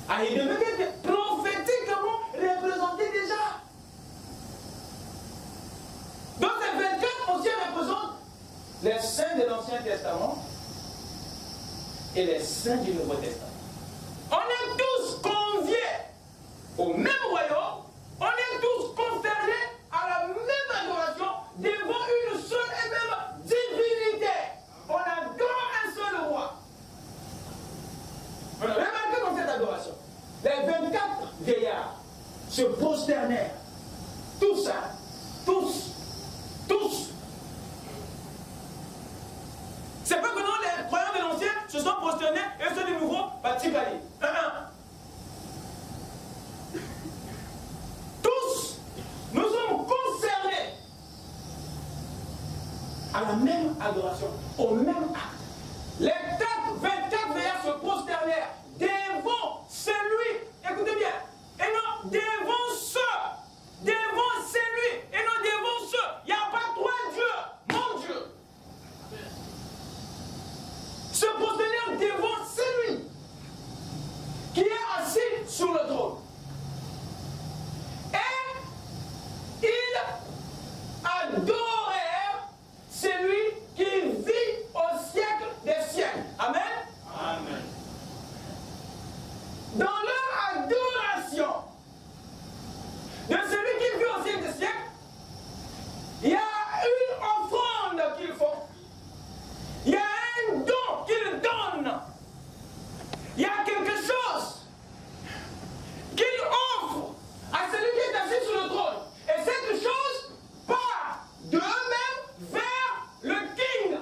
Ah, il devait être prophétiquement représenté déjà. Donc ces 24 anciens représentent les saints de l'Ancien Testament et les saints du Nouveau Testament. On est tous conviés au même royaume, on est tous concernés à la même adoration devant une seule et même divinité. On adore un seul roi. On a remarqué dans cette adoration. Les 24 vieillards se prosternèrent. Tous, hein, tous. C'est pas que non, les croyants de l'ancien se sont prosternés et ceux du nouveau, Patikali. Tous, nous sommes concernés à la même adoration, au même acte. Les 24 veillards se prosternèrent devant celui, écoutez bien, et non devant ceux, devant celui, et non devant ceux. Il n'y a pas trois dieux, mon Dieu. Se prosterner devant celui qui est assis sur le trône. Et ils adorèrent celui qui vit au siècle des siècles. Amen. Amen. Dans leur adoration de celui qui vit au siècle des siècles, il y a une offrande qu'ils font. Il y a un don qu'ils donnent. Il y a quelque chose qu'ils offrent à celui qui est assis sur le trône. Et cette chose part d'eux-mêmes vers le King.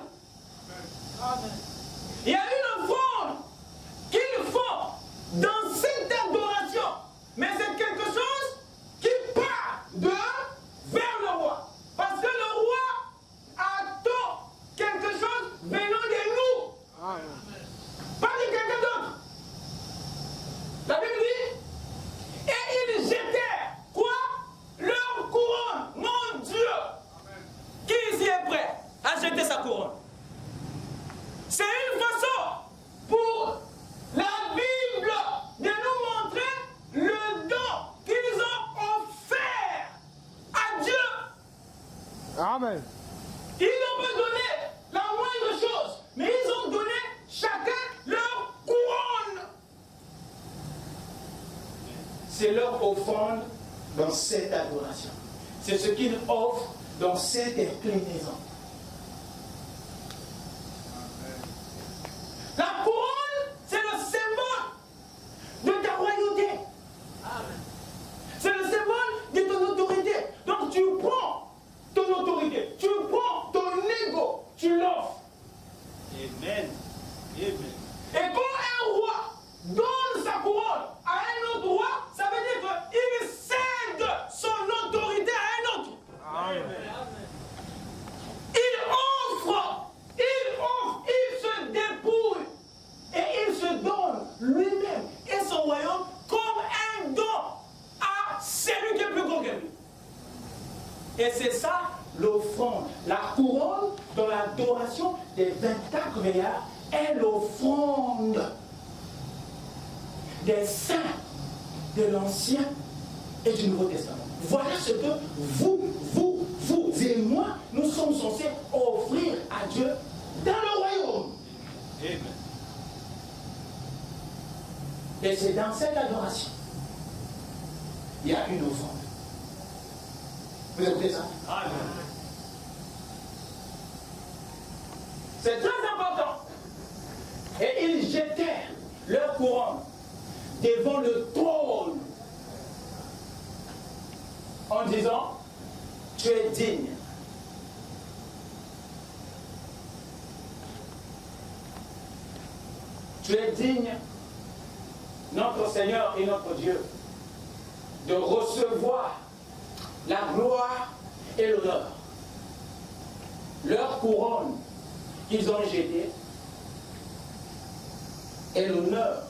Il y a une offrande qu'ils font dans cette adoration. Mais c'est quelque chose qui part d'eux vers le roi. Parce que le roi attend offrande dans cette adoration. C'est ce qu'il offre dans cette inclinaison. La couronne, c'est le symbole de ta royauté. C'est le symbole de ton autorité. Donc tu prends ton autorité, tu prends ton ego, tu l'offres. Amen. Amen. Et quand un roi donne sa couronne à un autre roi, ça veut dire qu'il cède son autorité à un autre. Amen. Il offre, il se dépouille et il se donne lui-même et son royaume comme un don à celui qui est plus grand que lui. Et c'est ça l'offrande. La couronne dans l'adoration des 24 veillards est l'offrande des saints de l'Ancien et du Nouveau Testament. Voilà ce que vous et moi, nous sommes censés offrir à Dieu dans le royaume. Amen. Et c'est dans cette adoration, il y a une offrande. Vous écoutez ça? Amen. C'est très important. Et ils jetèrent leur couronne devant le trône en disant, tu es digne. Tu es digne, notre Seigneur et notre Dieu, de recevoir la gloire et l'honneur. Leur couronne qu'ils ont jetée est l'honneur,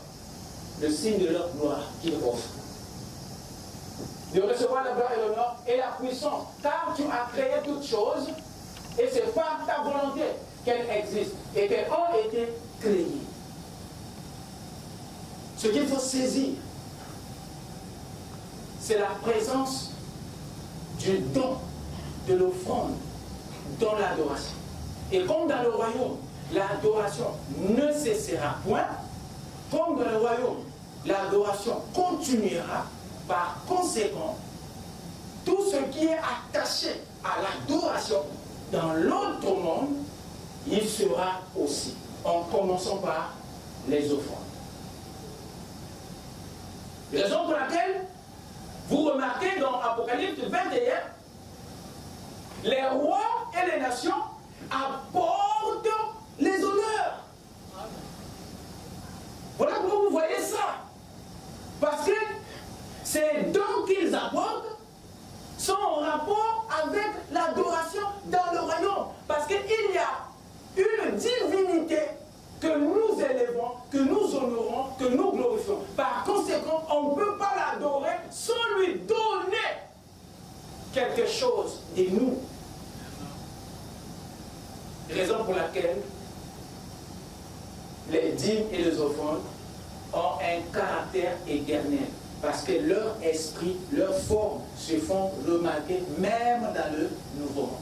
le signe de leur gloire qu'ils offrent. De recevoir la gloire et l'honneur et la puissance, car tu as créé toutes choses et c'est par ta volonté qu'elles existent et qu'elles ont été créées. Ce qu'il faut saisir, c'est la présence du don, de l'offrande dans l'adoration. Et comme dans le royaume, l'adoration ne cessera point, comme dans le royaume, l'adoration continuera, par conséquent, tout ce qui est attaché à l'adoration dans l'autre monde, il sera aussi, en commençant par les offrandes. Raison pour laquelle, vous remarquez dans Apocalypse 21, les rois et les nations apportent les honneurs. Voilà comment vous voyez ça. Parce que ces dons qu'ils apportent sont en rapport avec l'adoration dans le royaume. Parce qu'il y a une divinité que nous élevons, que nous honorons, que nous glorifions. Par conséquent, on ne peut pas l'adorer sans lui donner quelque chose de nous. Raison pour laquelle les dîmes et les offrandes ont un caractère éternel. Parce que leur esprit, leur forme se font remarquer même dans le nouveau monde.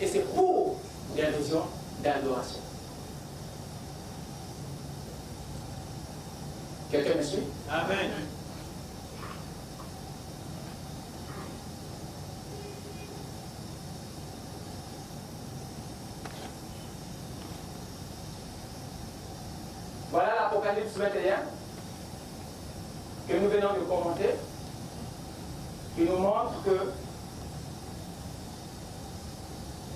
Et c'est pour des raisons d'adoration. Quelqu'un me suit? Amen. Voilà l'Apocalypse 21 que nous venons de commenter, qui nous montre que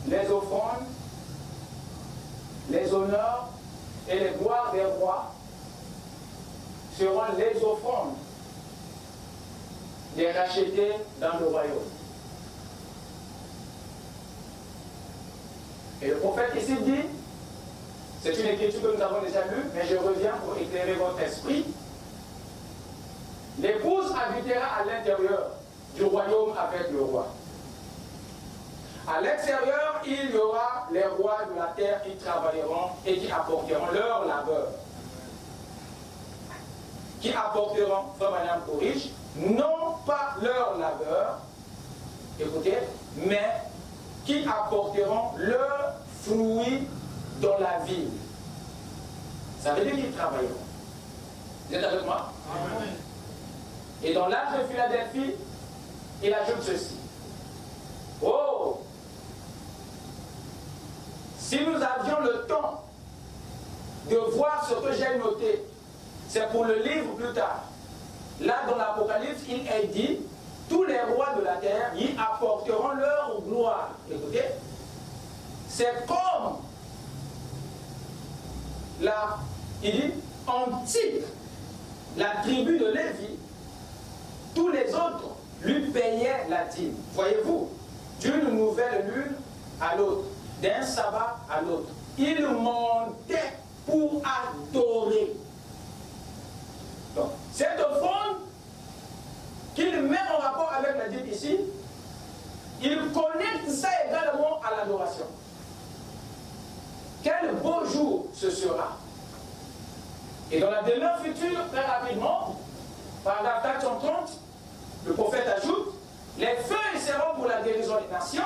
les offrandes, les honneurs et les gloires des rois seront les offrandes des rachetés dans le royaume. Et le prophète ici dit, c'est une écriture que nous avons déjà lue, mais je reviens pour éclairer votre esprit. L'épouse habitera à l'intérieur du royaume avec le roi. À l'extérieur, il y aura les rois de la terre qui travailleront et qui apporteront leur labeur. Qui apporteront, frère madame corrige, non pas leur labeur, écoutez, mais qui apporteront leur fruit dans la ville. Ça veut dire qu'ils travailleront. Vous êtes avec moi? Amen. Et dans l'âge de Philadelphie, il ajoute ceci. Oh! Si nous avions le temps de voir ce que j'ai noté, c'est pour le livre plus tard. Là, dans l'Apocalypse, il est dit, tous les rois de la terre y apporteront leur gloire. Écoutez, c'est comme il dit, en titre, la tribu de Lévi, tous les autres lui payaient la dîme. Voyez-vous, d'une nouvelle lune à l'autre, d'un sabbat à l'autre. Il montait pour adorer. Donc, cette offrande qu'il met en rapport avec la dîme ici, il connecte ça également à l'adoration. Quel beau jour ce sera. Et dans la demeure future, très rapidement, paragraphe 430, le prophète ajoute, les feuilles seront pour la guérison des nations,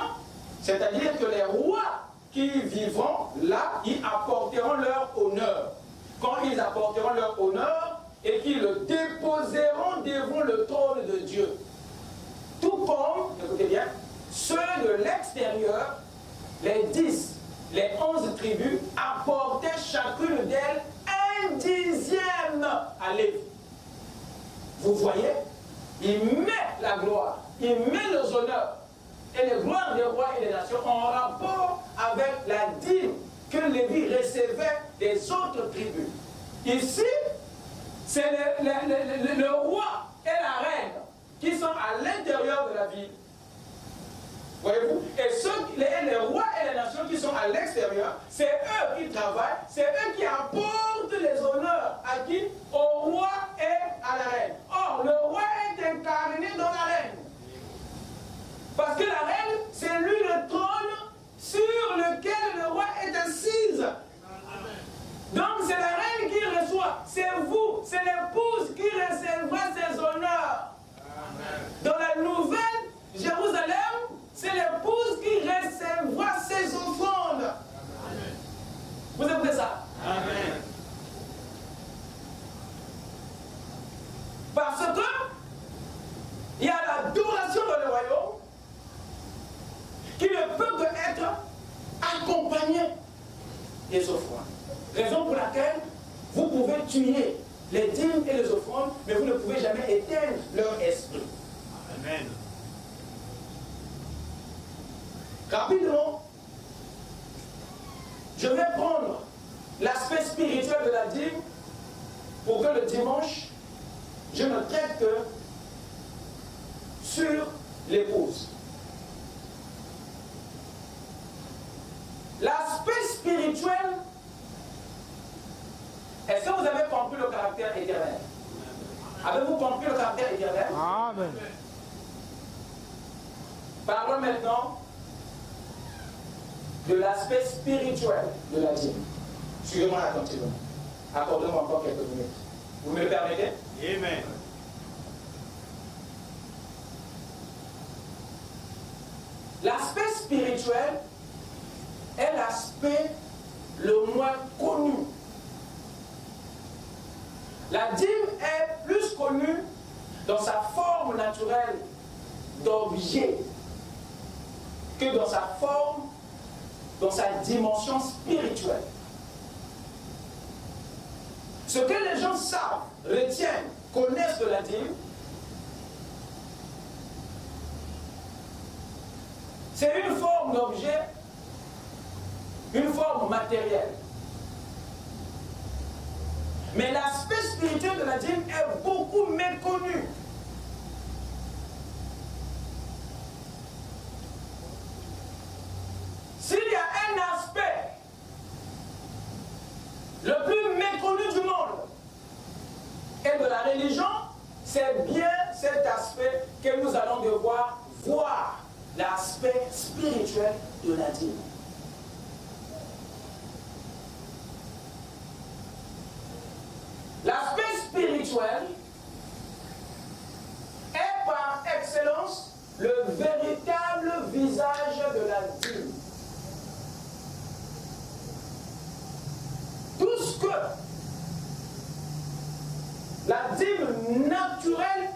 c'est-à-dire que les rois qui vivront là, ils apporteront leur honneur. Quand ils apporteront leur honneur et qu'ils le déposeront devant le trône de Dieu. Tout comme, écoutez bien, ceux de l'extérieur, les 10, les 11 tribus, apportaient chacune d'elles un dixième à Lévi. Vous voyez, il met la gloire, il met les honneurs et les gloires des rois et des nations en rapport avec la dîme que Lévi recevait des autres tribus. Ici, c'est le roi et la reine qui sont à l'intérieur de la ville. Voyez-vous? Et les rois et les nations qui sont à l'extérieur, c'est eux qui travaillent, c'est eux qui apportent les honneurs à qui? Au roi et à la reine. Or, le roi est incarné dans la reine. Parce que la reine, c'est lui le trône sur lequel le roi est assise. Donc c'est la reine qui reçoit, c'est vous, c'est l'épouse qui recevra ses honneurs. Dans la nouvelle Jérusalem, c'est l'épouse qui recevra ses offrandes. Vous écoutez ça? Amen. Parce que il y a l'adoration dans le royaume qui ne peut que être accompagnée des offrandes. Raison pour laquelle vous pouvez tuer les dîmes et les offrandes, mais vous ne pouvez jamais éteindre leur esprit. Amen. Rapidement, je vais prendre l'aspect spirituel de la dîme pour que le dimanche, je ne traite que sur l'épouse. L'aspect spirituel, est-ce que vous avez compris le caractère éternel? Avez-vous compris le caractère éternel? Amen. Parlons maintenant de l'aspect spirituel de la dîme. Suivez-moi attentivement. Accordez-moi encore quelques minutes. Vous me le permettez? Amen. L'aspect spirituel est l'aspect le moins connu. La dîme est plus connue dans sa forme naturelle d'objet que dans sa forme, dans sa dimension spirituelle. Ce que les gens savent, retiennent, connaissent de la dîme, c'est une forme d'objet, une forme matérielle. Mais l'aspect spirituel de la dîme est beaucoup méconnu. S'il y a un aspect le plus méconnu du monde et de la religion, c'est bien cet aspect que nous allons devoir voir, l'aspect spirituel de la dîme. L'aspect spirituel est par excellence le véritable visage de la dîme. Tout ce que La dîme naturelle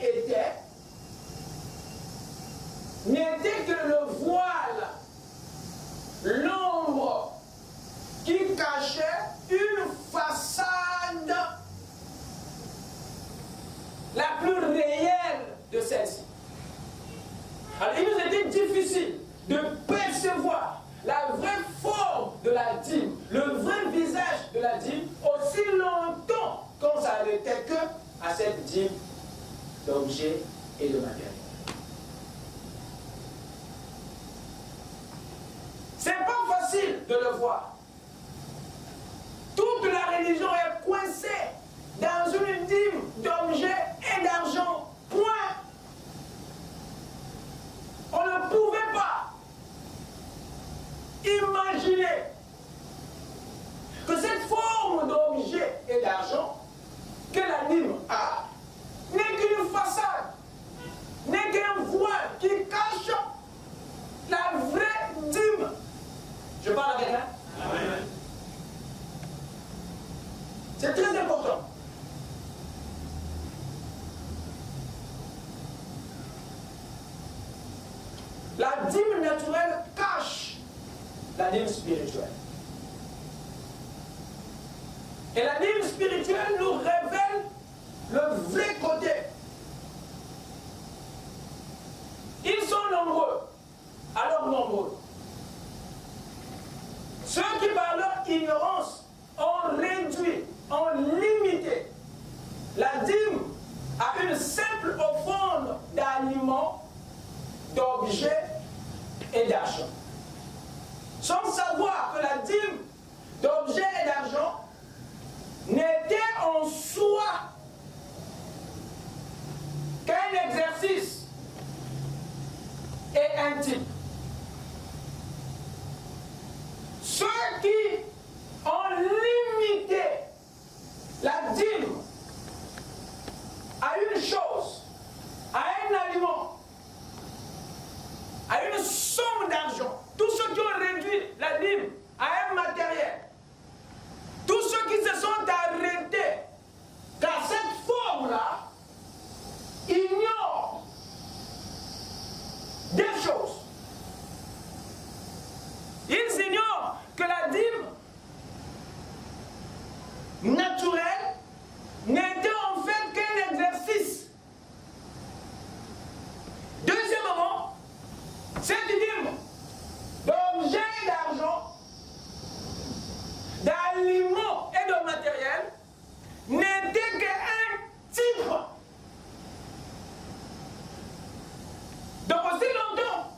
n'était que le voile, l'ombre qui cachait une façade la plus réelle de celle-ci. Alors il nous était difficile de percevoir la vraie forme de la dîme, le vrai visage de la dîme, aussi longtemps qu'on s'arrêtait que à cette dîme d'objets et de matériel. C'est pas facile de le voir. Toute la religion est coincée dans une dîme d'objets et d'argent. Point. On ne pouvait pas imaginer que cette forme d'objet et d'argent que la dîme a n'est qu'une façade, n'est qu'un voile qui cache la vraie dîme. Je parle à quelqu'un? C'est très important. La dîme naturelle cache la dîme spirituelle. Et la dîme spirituelle nous révèle le vrai côté. Ils sont nombreux, alors nombreux. Ceux qui par leur ignorance ont réduit, ont limité la dîme à une simple offrande d'aliments, d'objets et d'argent. Sans savoir que la dîme d'objets et d'argent n'était en soi qu'un exercice et un type. Ceux qui ont limité la dîme à une chose, à un aliment, à une somme d'argent, tous ceux qui ont réduit la dîme à un matériel, tous ceux qui se sont arrêtés qu'à cette forme-là, ignorent des choses. Ils ignorent que la dîme naturelle n'était en fait qu'un exercice. Deuxièmement, cette dîme d'objets et d'argent, d'aliments et de matériel n'était qu'un type. Donc aussi longtemps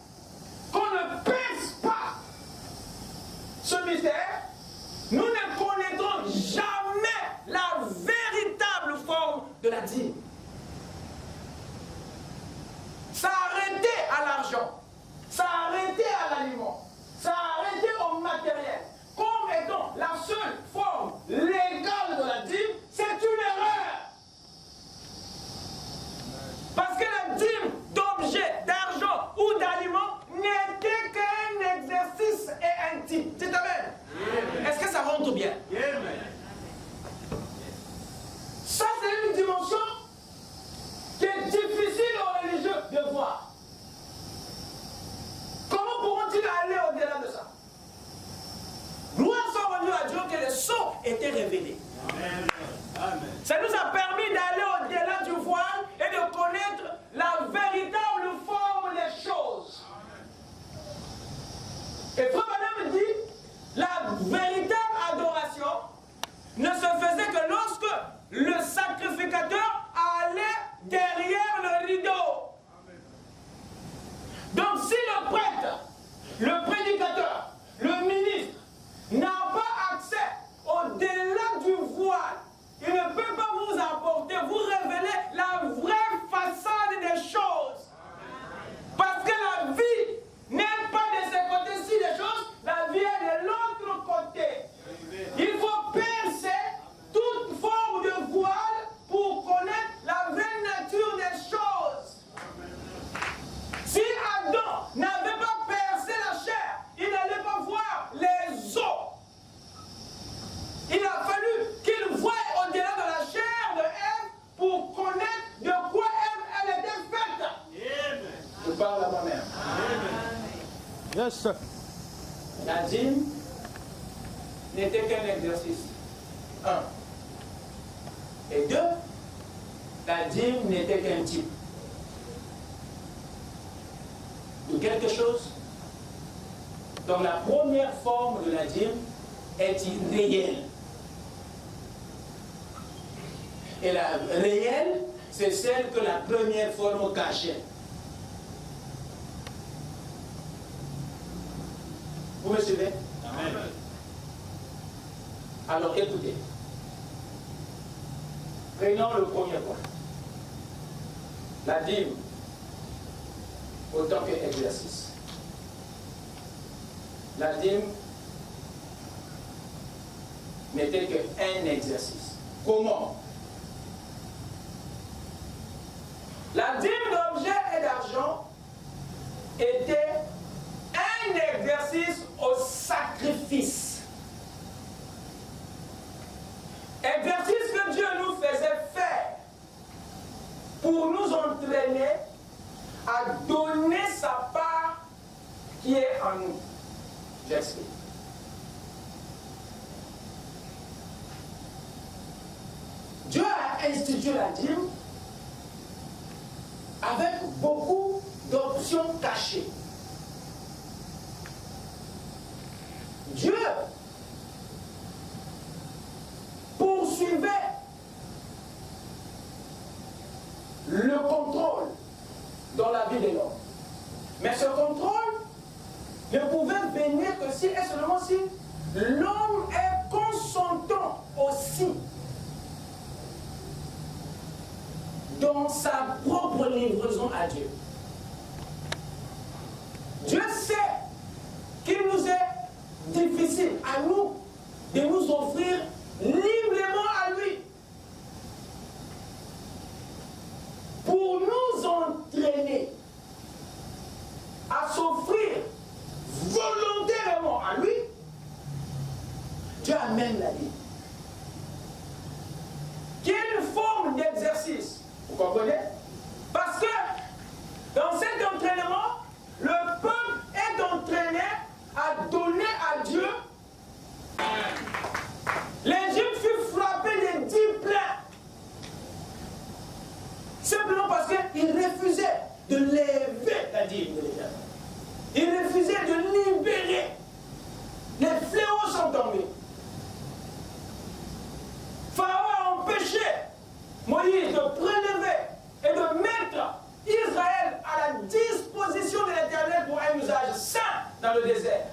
qu'on ne perce pas ce mystère, nous ne connaîtrons jamais la véritable forme de la dîme. Ça a arrêté à l'argent, ça a arrêté à l'aliment, ça a arrêté au matériel. Comme étant la seule forme légale de la dîme, c'est une erreur. Parce que la dîme d'objets, d'argent ou d'aliments n'était qu'un exercice et un type. C'est amen. Est-ce que ça rentre bien? Ça, c'est une dimension qui est difficile aux religieux de voir. Comment pourront-ils aller au-delà de ça? Gloire soit rendue à Dieu que les sceaux étaient révélés. Amen. Ça nous a permis d'aller au-delà du voile et de connaître la véritable forme des choses. Et Frère Branham dit, la véritable adoration ne se faisait que lorsque le sacrificateur allait derrière le rideau. Donc si le prêtre, le prédicateur, le ministre n'a pas accès au-delà du voile, il ne peut pas vous geste. La dîme n'était qu'un exercice. 1. Et 2, la dîme n'était qu'un type de quelque chose. Donc la première forme de la dîme est irréelle. Et la réelle, c'est celle que la première forme cachait. Vous me suivez? Amen. Alors écoutez. Prenons le premier point. La dîme, autant qu'exercice. La dîme n'était qu'un exercice. Comment? La dîme d'objets et d'argent était un exercice au sacrifice. Exercice que Dieu nous faisait faire pour nous entraîner à donner sa part qui est en nous. J'explique. Dieu a institué la dîme avec beaucoup d'options cachées. Dieu poursuivait le contrôle dans la vie de l'homme. Mais ce contrôle ne pouvait venir que si et seulement si l'homme est consentant aussi dans sa propre livraison à Dieu. Dieu sait qu'il nous est difficile à nous de nous offrir librement à lui pour nous entraîner à s'offrir volontairement à lui. Dieu amène la vie qui est une forme d'exercice. Vous comprenez? Parce que dans cet entraînement, le peuple est entraîné à donner à Dieu. L'Égypte fut frappée de 10 plaies. Simplement parce qu'il refusait de lever la dîme de l'Éternel. Il refusait de libérer. Les fléaux sont tombés. Pharaon a empêché Moïse de prélever et de mettre Israël à la disposition de l'Éternel pour un usage saint dans le désert.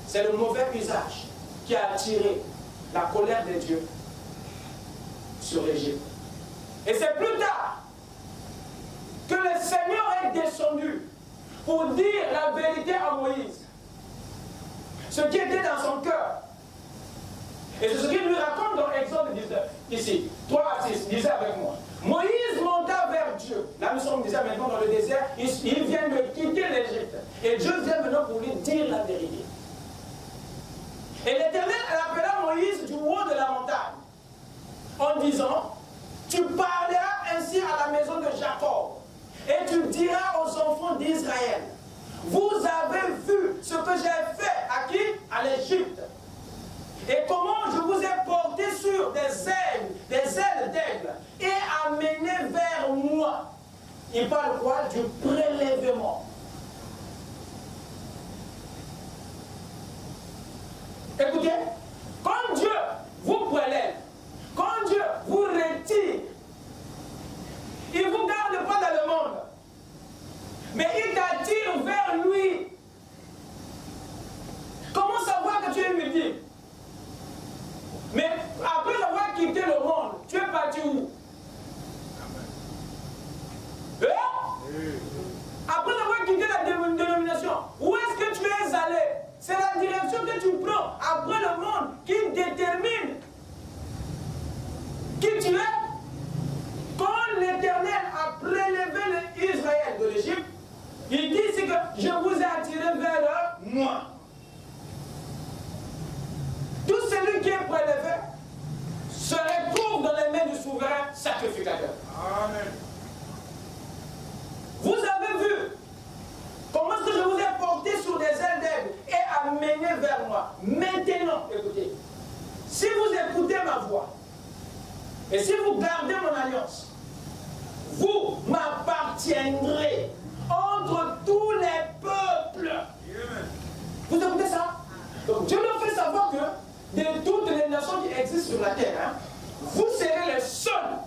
C'est le mauvais usage qui a attiré la colère de Dieu sur l'Égypte. Et c'est plus tard que le Seigneur est descendu pour dire la vérité à Moïse. Ce qui était dans son cœur. Et c'est ce qu'il lui raconte dans Exode 19. Ici, 3 à 6, lisez avec moi. Moïse monta vers Dieu. Là, nous sommes déjà maintenant dans le désert. Il vient de quitter l'Égypte. Et Dieu vient maintenant pour lui dire la vérité. Et l'Éternel appela Moïse du haut de la montagne en disant: tu parleras ainsi à la maison de Jacob et tu diras aux enfants d'Israël: vous avez vu ce que j'ai fait à qui? À l'Égypte. Et comment je vous ai porté sur des ailes d'aigle et amené vers moi. Il parle quoi? Du prélèvement. Écoutez, quand Dieu vous prélève, quand Dieu vous retire, il ne vous garde pas dans le monde, mais il t'attire vers lui. Comment savoir que tu es multiple? Mais après avoir quitté le monde, tu es parti où? Après avoir quitté la dénomination, où est-ce que tu es allé? C'est la direction que tu prends après le monde qui détermine qui tu es. Quand l'Éternel a prélevé Israël de l'Égypte, il dit c'est que je vous ai attiré vers moi. Tout celui qui est prélevé se retrouve dans les mains du souverain sacrificateur. Amen. Vous avez vu vers moi. Maintenant, écoutez, si vous écoutez ma voix, et si vous gardez mon alliance, vous m'appartiendrez entre tous les peuples. Vous écoutez ça? Donc Dieu nous fait savoir que de toutes les nations qui existent sur la terre, hein, vous serez les seuls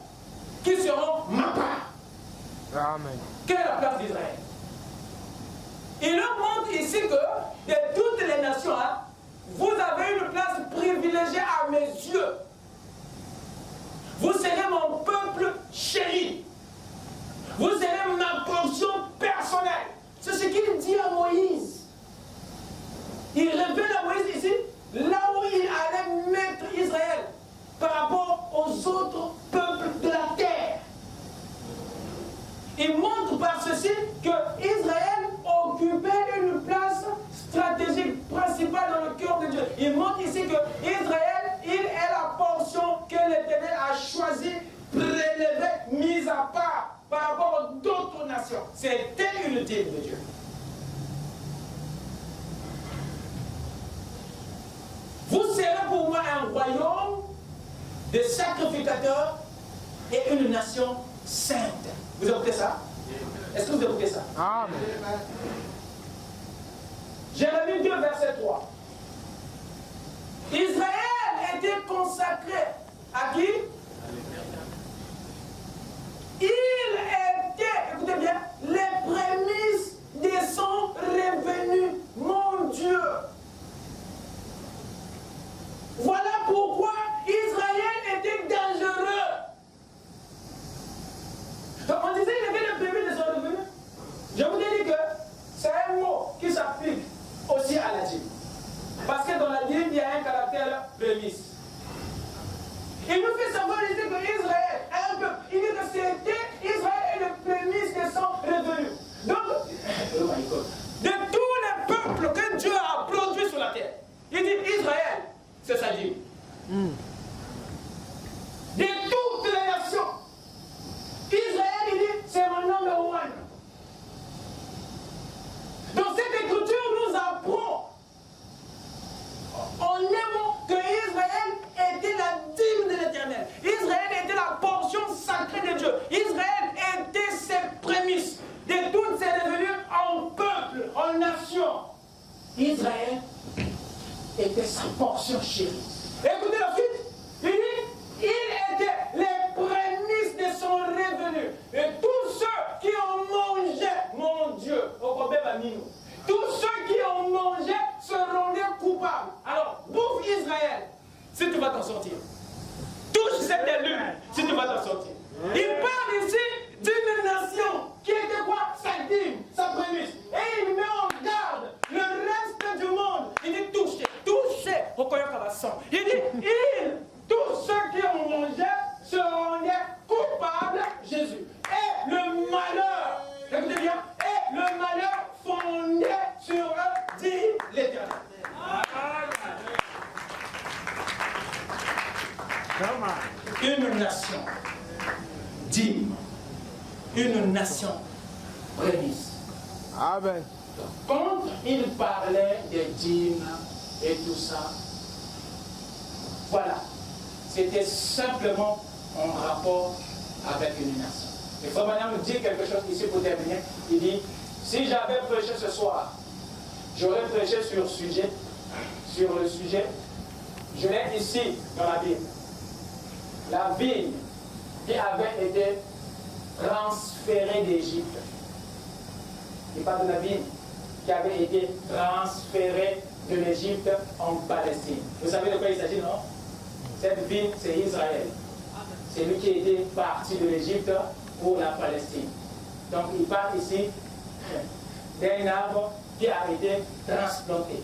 qui seront ma part. Amen. Quelle est la place d'Israël? Il nous montre ici que de toutes les nations, hein, vous avez une place privilégiée à mes yeux. Vous serez mon peuple chéri. Vous serez ma portion personnelle. C'est ce qu'il dit à Moïse. Il révèle à Moïse ici, là où il allait mettre Israël par rapport aux autres peuples de la terre. Il montre par ceci que Israël occupait une place stratégique principale dans le cœur de Dieu. Il montre ici que Israël, il est la portion que l'Éternel a choisie, prélevée, mise à part par rapport aux d'autres nations. C'était une dîme de Dieu. Vous serez pour moi un royaume de sacrificateurs et une nation sainte. Vous écoutez ça? Est-ce que vous écoutez ça? Amen. Jérémie 2, verset 3. Israël était consacré à qui? Il était, écoutez bien, les prémices de son revenu, mon Dieu. Voilà pourquoi Israël était dangereux. Donc on disait qu'il avait les prémices de son revenu. Je vous ai dit que c'est un mot qui s'applique aussi à la dîme. Parce que dans la dîme, il y a un caractère prémisse. Il nous fait savoir ici que Israël est un peuple. Il dit que c'était Israël est le prémisse de son revenu. Donc, de tous les peuples que Dieu a produits sur la terre, il dit Israël, c'est sa dîme. De toutes les nations, Israël, il dit, c'est mon number one. Dans cette écriture, nous apprend en un mot que Israël était la dîme de l'Éternel. Israël était la portion sacrée de Dieu. Israël était ses prémices de toutes ses revenus en peuple, en nation. Israël était sa portion chérie. Écoutez la suite. Il dit, il était les prémices de son revenu. Et tous ceux qui ont mangé, mon Dieu, au problème à nous, tous ceux qui ont mangé seront les coupables. Alors, bouffe Israël, si tu vas t'en sortir. Touche cette lune, si tu vas t'en sortir. Il parle ici d'une nation qui était quoi? Sa dîme, sa prémisse. Et il met en garde le reste du monde. Il dit touchez, touchez. Il dit, tous ceux qui ont mangé seront les coupables, Jésus. Et le malheur, écoutez bien, et le malheur fondé sur eux, dit l'Éternel. Une nation dîme, une nation prémisse. Amen. Quand il parlait des dîmes et tout ça, voilà, c'était simplement en rapport avec une nation. Et Frère Branham nous dit quelque chose ici pour terminer. Il dit, si j'avais prêché ce soir, j'aurais prêché sur le sujet, je l'ai ici dans la Bible. La vigne qui avait été transférée d'Égypte. Il parle de la vigne qui avait été transférée de l'Égypte en Palestine. Vous savez de quoi il s'agit, non? Cette vigne, c'est Israël. C'est lui qui était parti de l'Égypte pour la Palestine. Donc il parle ici d'un arbre qui a été transplanté,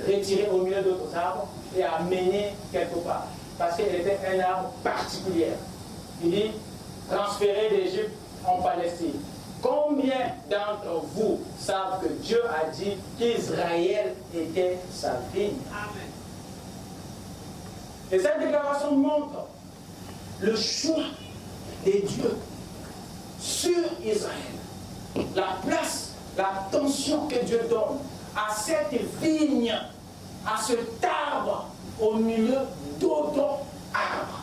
retiré au milieu d'autres arbres et amené quelque part. Parce qu'elle était un arbre particulier. Il dit, transféré d'Égypte en Palestine. Combien d'entre vous savent que Dieu a dit qu'Israël était sa vigne? Amen. Et cette déclaration montre le choix de Dieu sur Israël. La place, l'attention que Dieu donne à cette vigne à cet arbre au milieu d'autres arbres.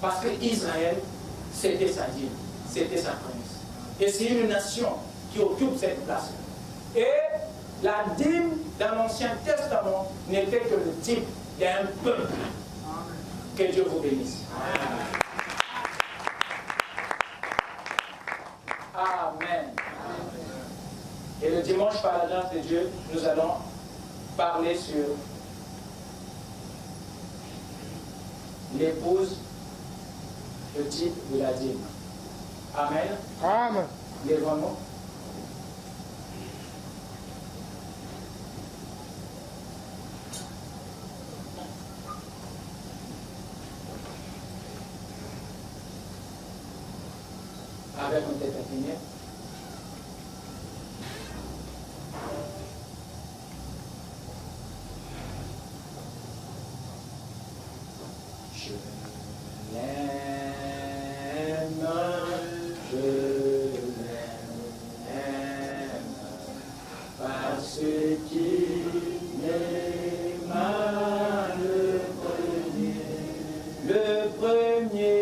Parce que Israël, c'était sa dîme, c'était sa promesse. Et c'est une nation qui occupe cette place. Et la dîme dans l'Ancien Testament n'était que le type d'un peuple. Que Dieu vous bénisse. Amen. Et le dimanche, par la grâce de Dieu, nous allons parler sur l'épouse, le type de la dîme. Amen. Amen. Lèvons-nous. Avec une tête inclinée. Je l'aime, je l'aime, parce qu'il m'aima le premier.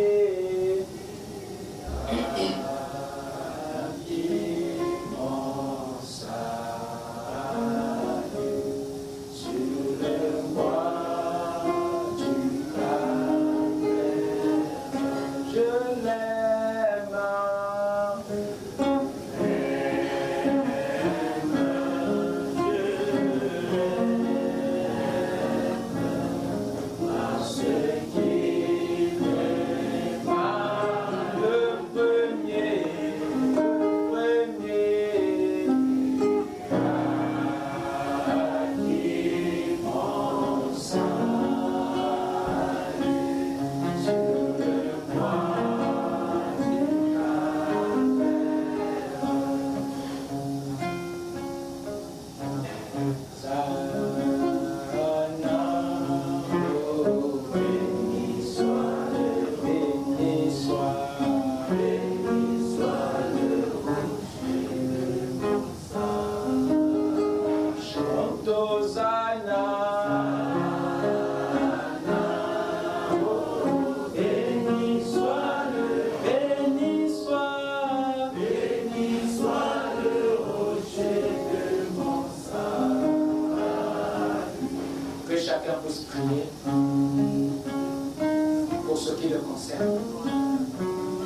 Pour ce qui le concerne,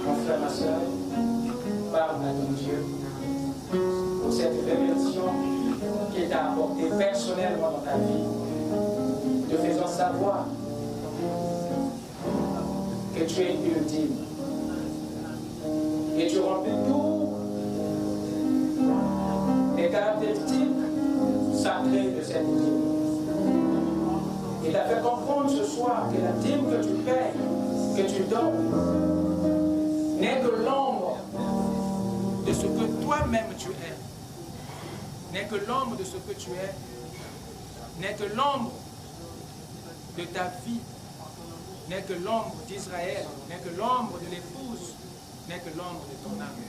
mon frère, ma soeur, parle à ton Dieu pour cette révélation qu'il t'a apportée personnellement dans ta vie, te faisant savoir que tu es ultime et tu remplis tous les caractéristiques sacrées de cette vie. Il t'a fait comprendre ce soir que la dîme que tu payes, que tu donnes, n'est que l'ombre de ce que toi-même tu es. N'est que l'ombre de ce que tu es. N'est que l'ombre de ta vie. N'est que l'ombre d'Israël. N'est que l'ombre de l'épouse. N'est que l'ombre de ton âme.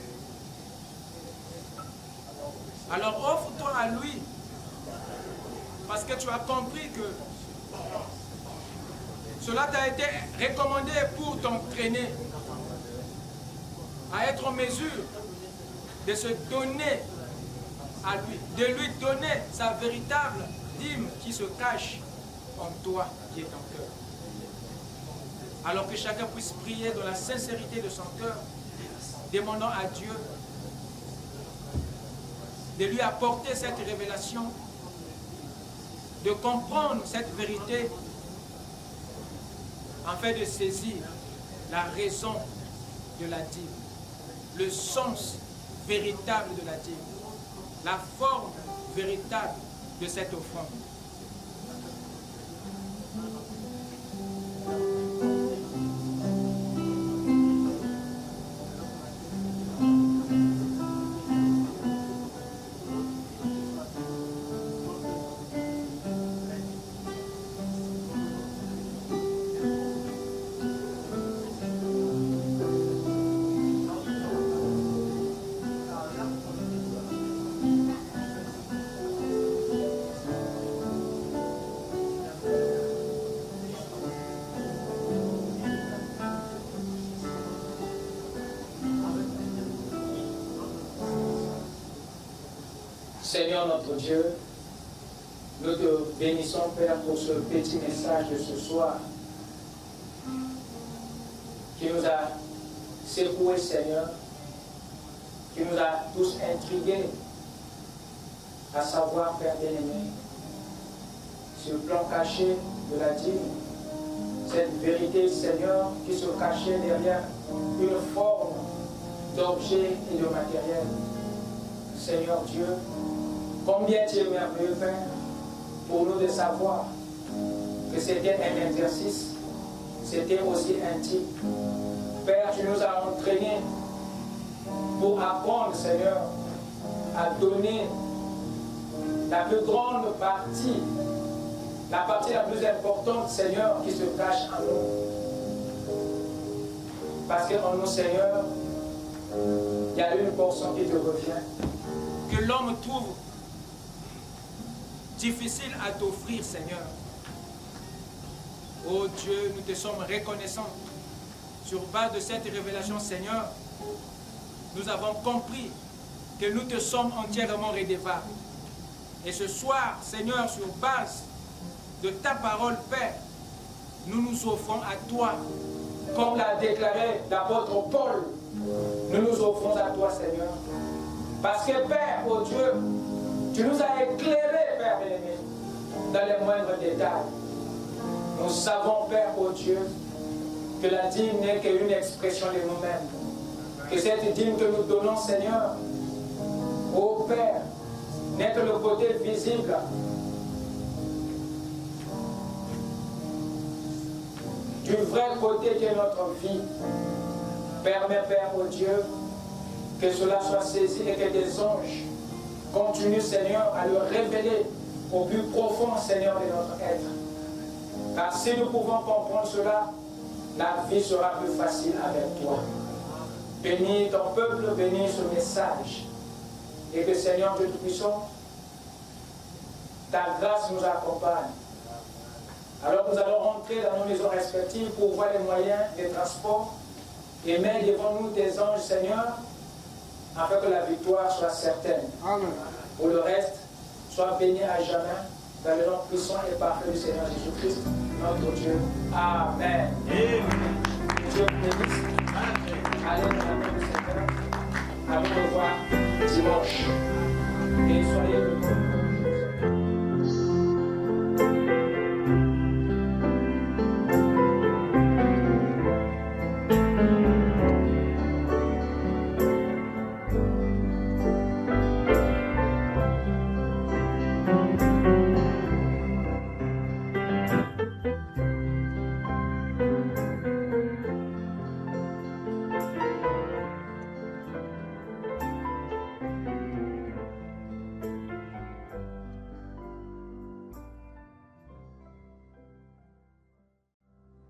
Alors offre-toi à lui. Parce que tu as compris que cela t'a été recommandé pour t'entraîner à être en mesure de se donner à lui, de lui donner sa véritable dîme qui se cache en toi, qui est en cœur. Alors que chacun puisse prier dans la sincérité de son cœur, demandant à Dieu de lui apporter cette révélation, de comprendre cette vérité, afin de saisir la raison de la dîme, le sens véritable de la dîme, la forme véritable de cette offrande. Seigneur notre Dieu, nous te bénissons, Père, pour ce petit message de ce soir qui nous a secoué, Seigneur, qui nous a tous intrigués, à savoir, Père bien-aimé, ce plan caché de la dîme, cette vérité, Seigneur, qui se cachait derrière une forme d'objet et de matériel. Seigneur Dieu, combien tu es merveilleux, Père, pour nous de savoir que c'était un exercice, c'était aussi intime. Père, tu nous as entraînés pour apprendre, Seigneur, à donner la plus grande partie, la partie la plus importante, Seigneur, qui se cache en nous. Parce qu'en nous, Seigneur, il y a une portion qui te revient, que l'homme trouve difficile à t'offrir, Seigneur. Oh Dieu, nous te sommes reconnaissants. Sur base de cette révélation, Seigneur, nous avons compris que nous te sommes entièrement redevables. Et ce soir, Seigneur, sur base de ta parole, Père, nous nous offrons à toi, comme l'a déclaré l'apôtre Paul. Nous nous offrons à toi, Seigneur. Parce que, Père, oh Dieu, tu nous as éclairés, Père bien-aimé, dans les moindres détails. Nous savons, Père, oh Dieu, que la dîme n'est qu'une expression de nous-mêmes. Que cette dîme que nous donnons, Seigneur, ô Père, n'est que le côté visible du vrai côté qui est notre vie. Permets, Père, ô Dieu, que cela soit saisi et que des anges continuent, Seigneur, à le révéler au plus profond, Seigneur, de notre être. Car si nous pouvons comprendre cela, la vie sera plus facile avec toi. Bénis ton peuple, bénis ce message. Et que, Seigneur Dieu Tout-Puissant, ta grâce nous accompagne. Alors nous allons rentrer dans nos maisons respectives pour voir les moyens de transport et mettre devant nous tes anges, Seigneur, afin que la victoire soit certaine. Amen. Pour le reste, sois béni à jamais dans le nom puissant et parfait du Seigneur Jésus-Christ, notre Dieu. Amen. Dieu vous bénisse. Allez dans la main du Seigneur. À nous revoir dimanche. Et soyez heureux.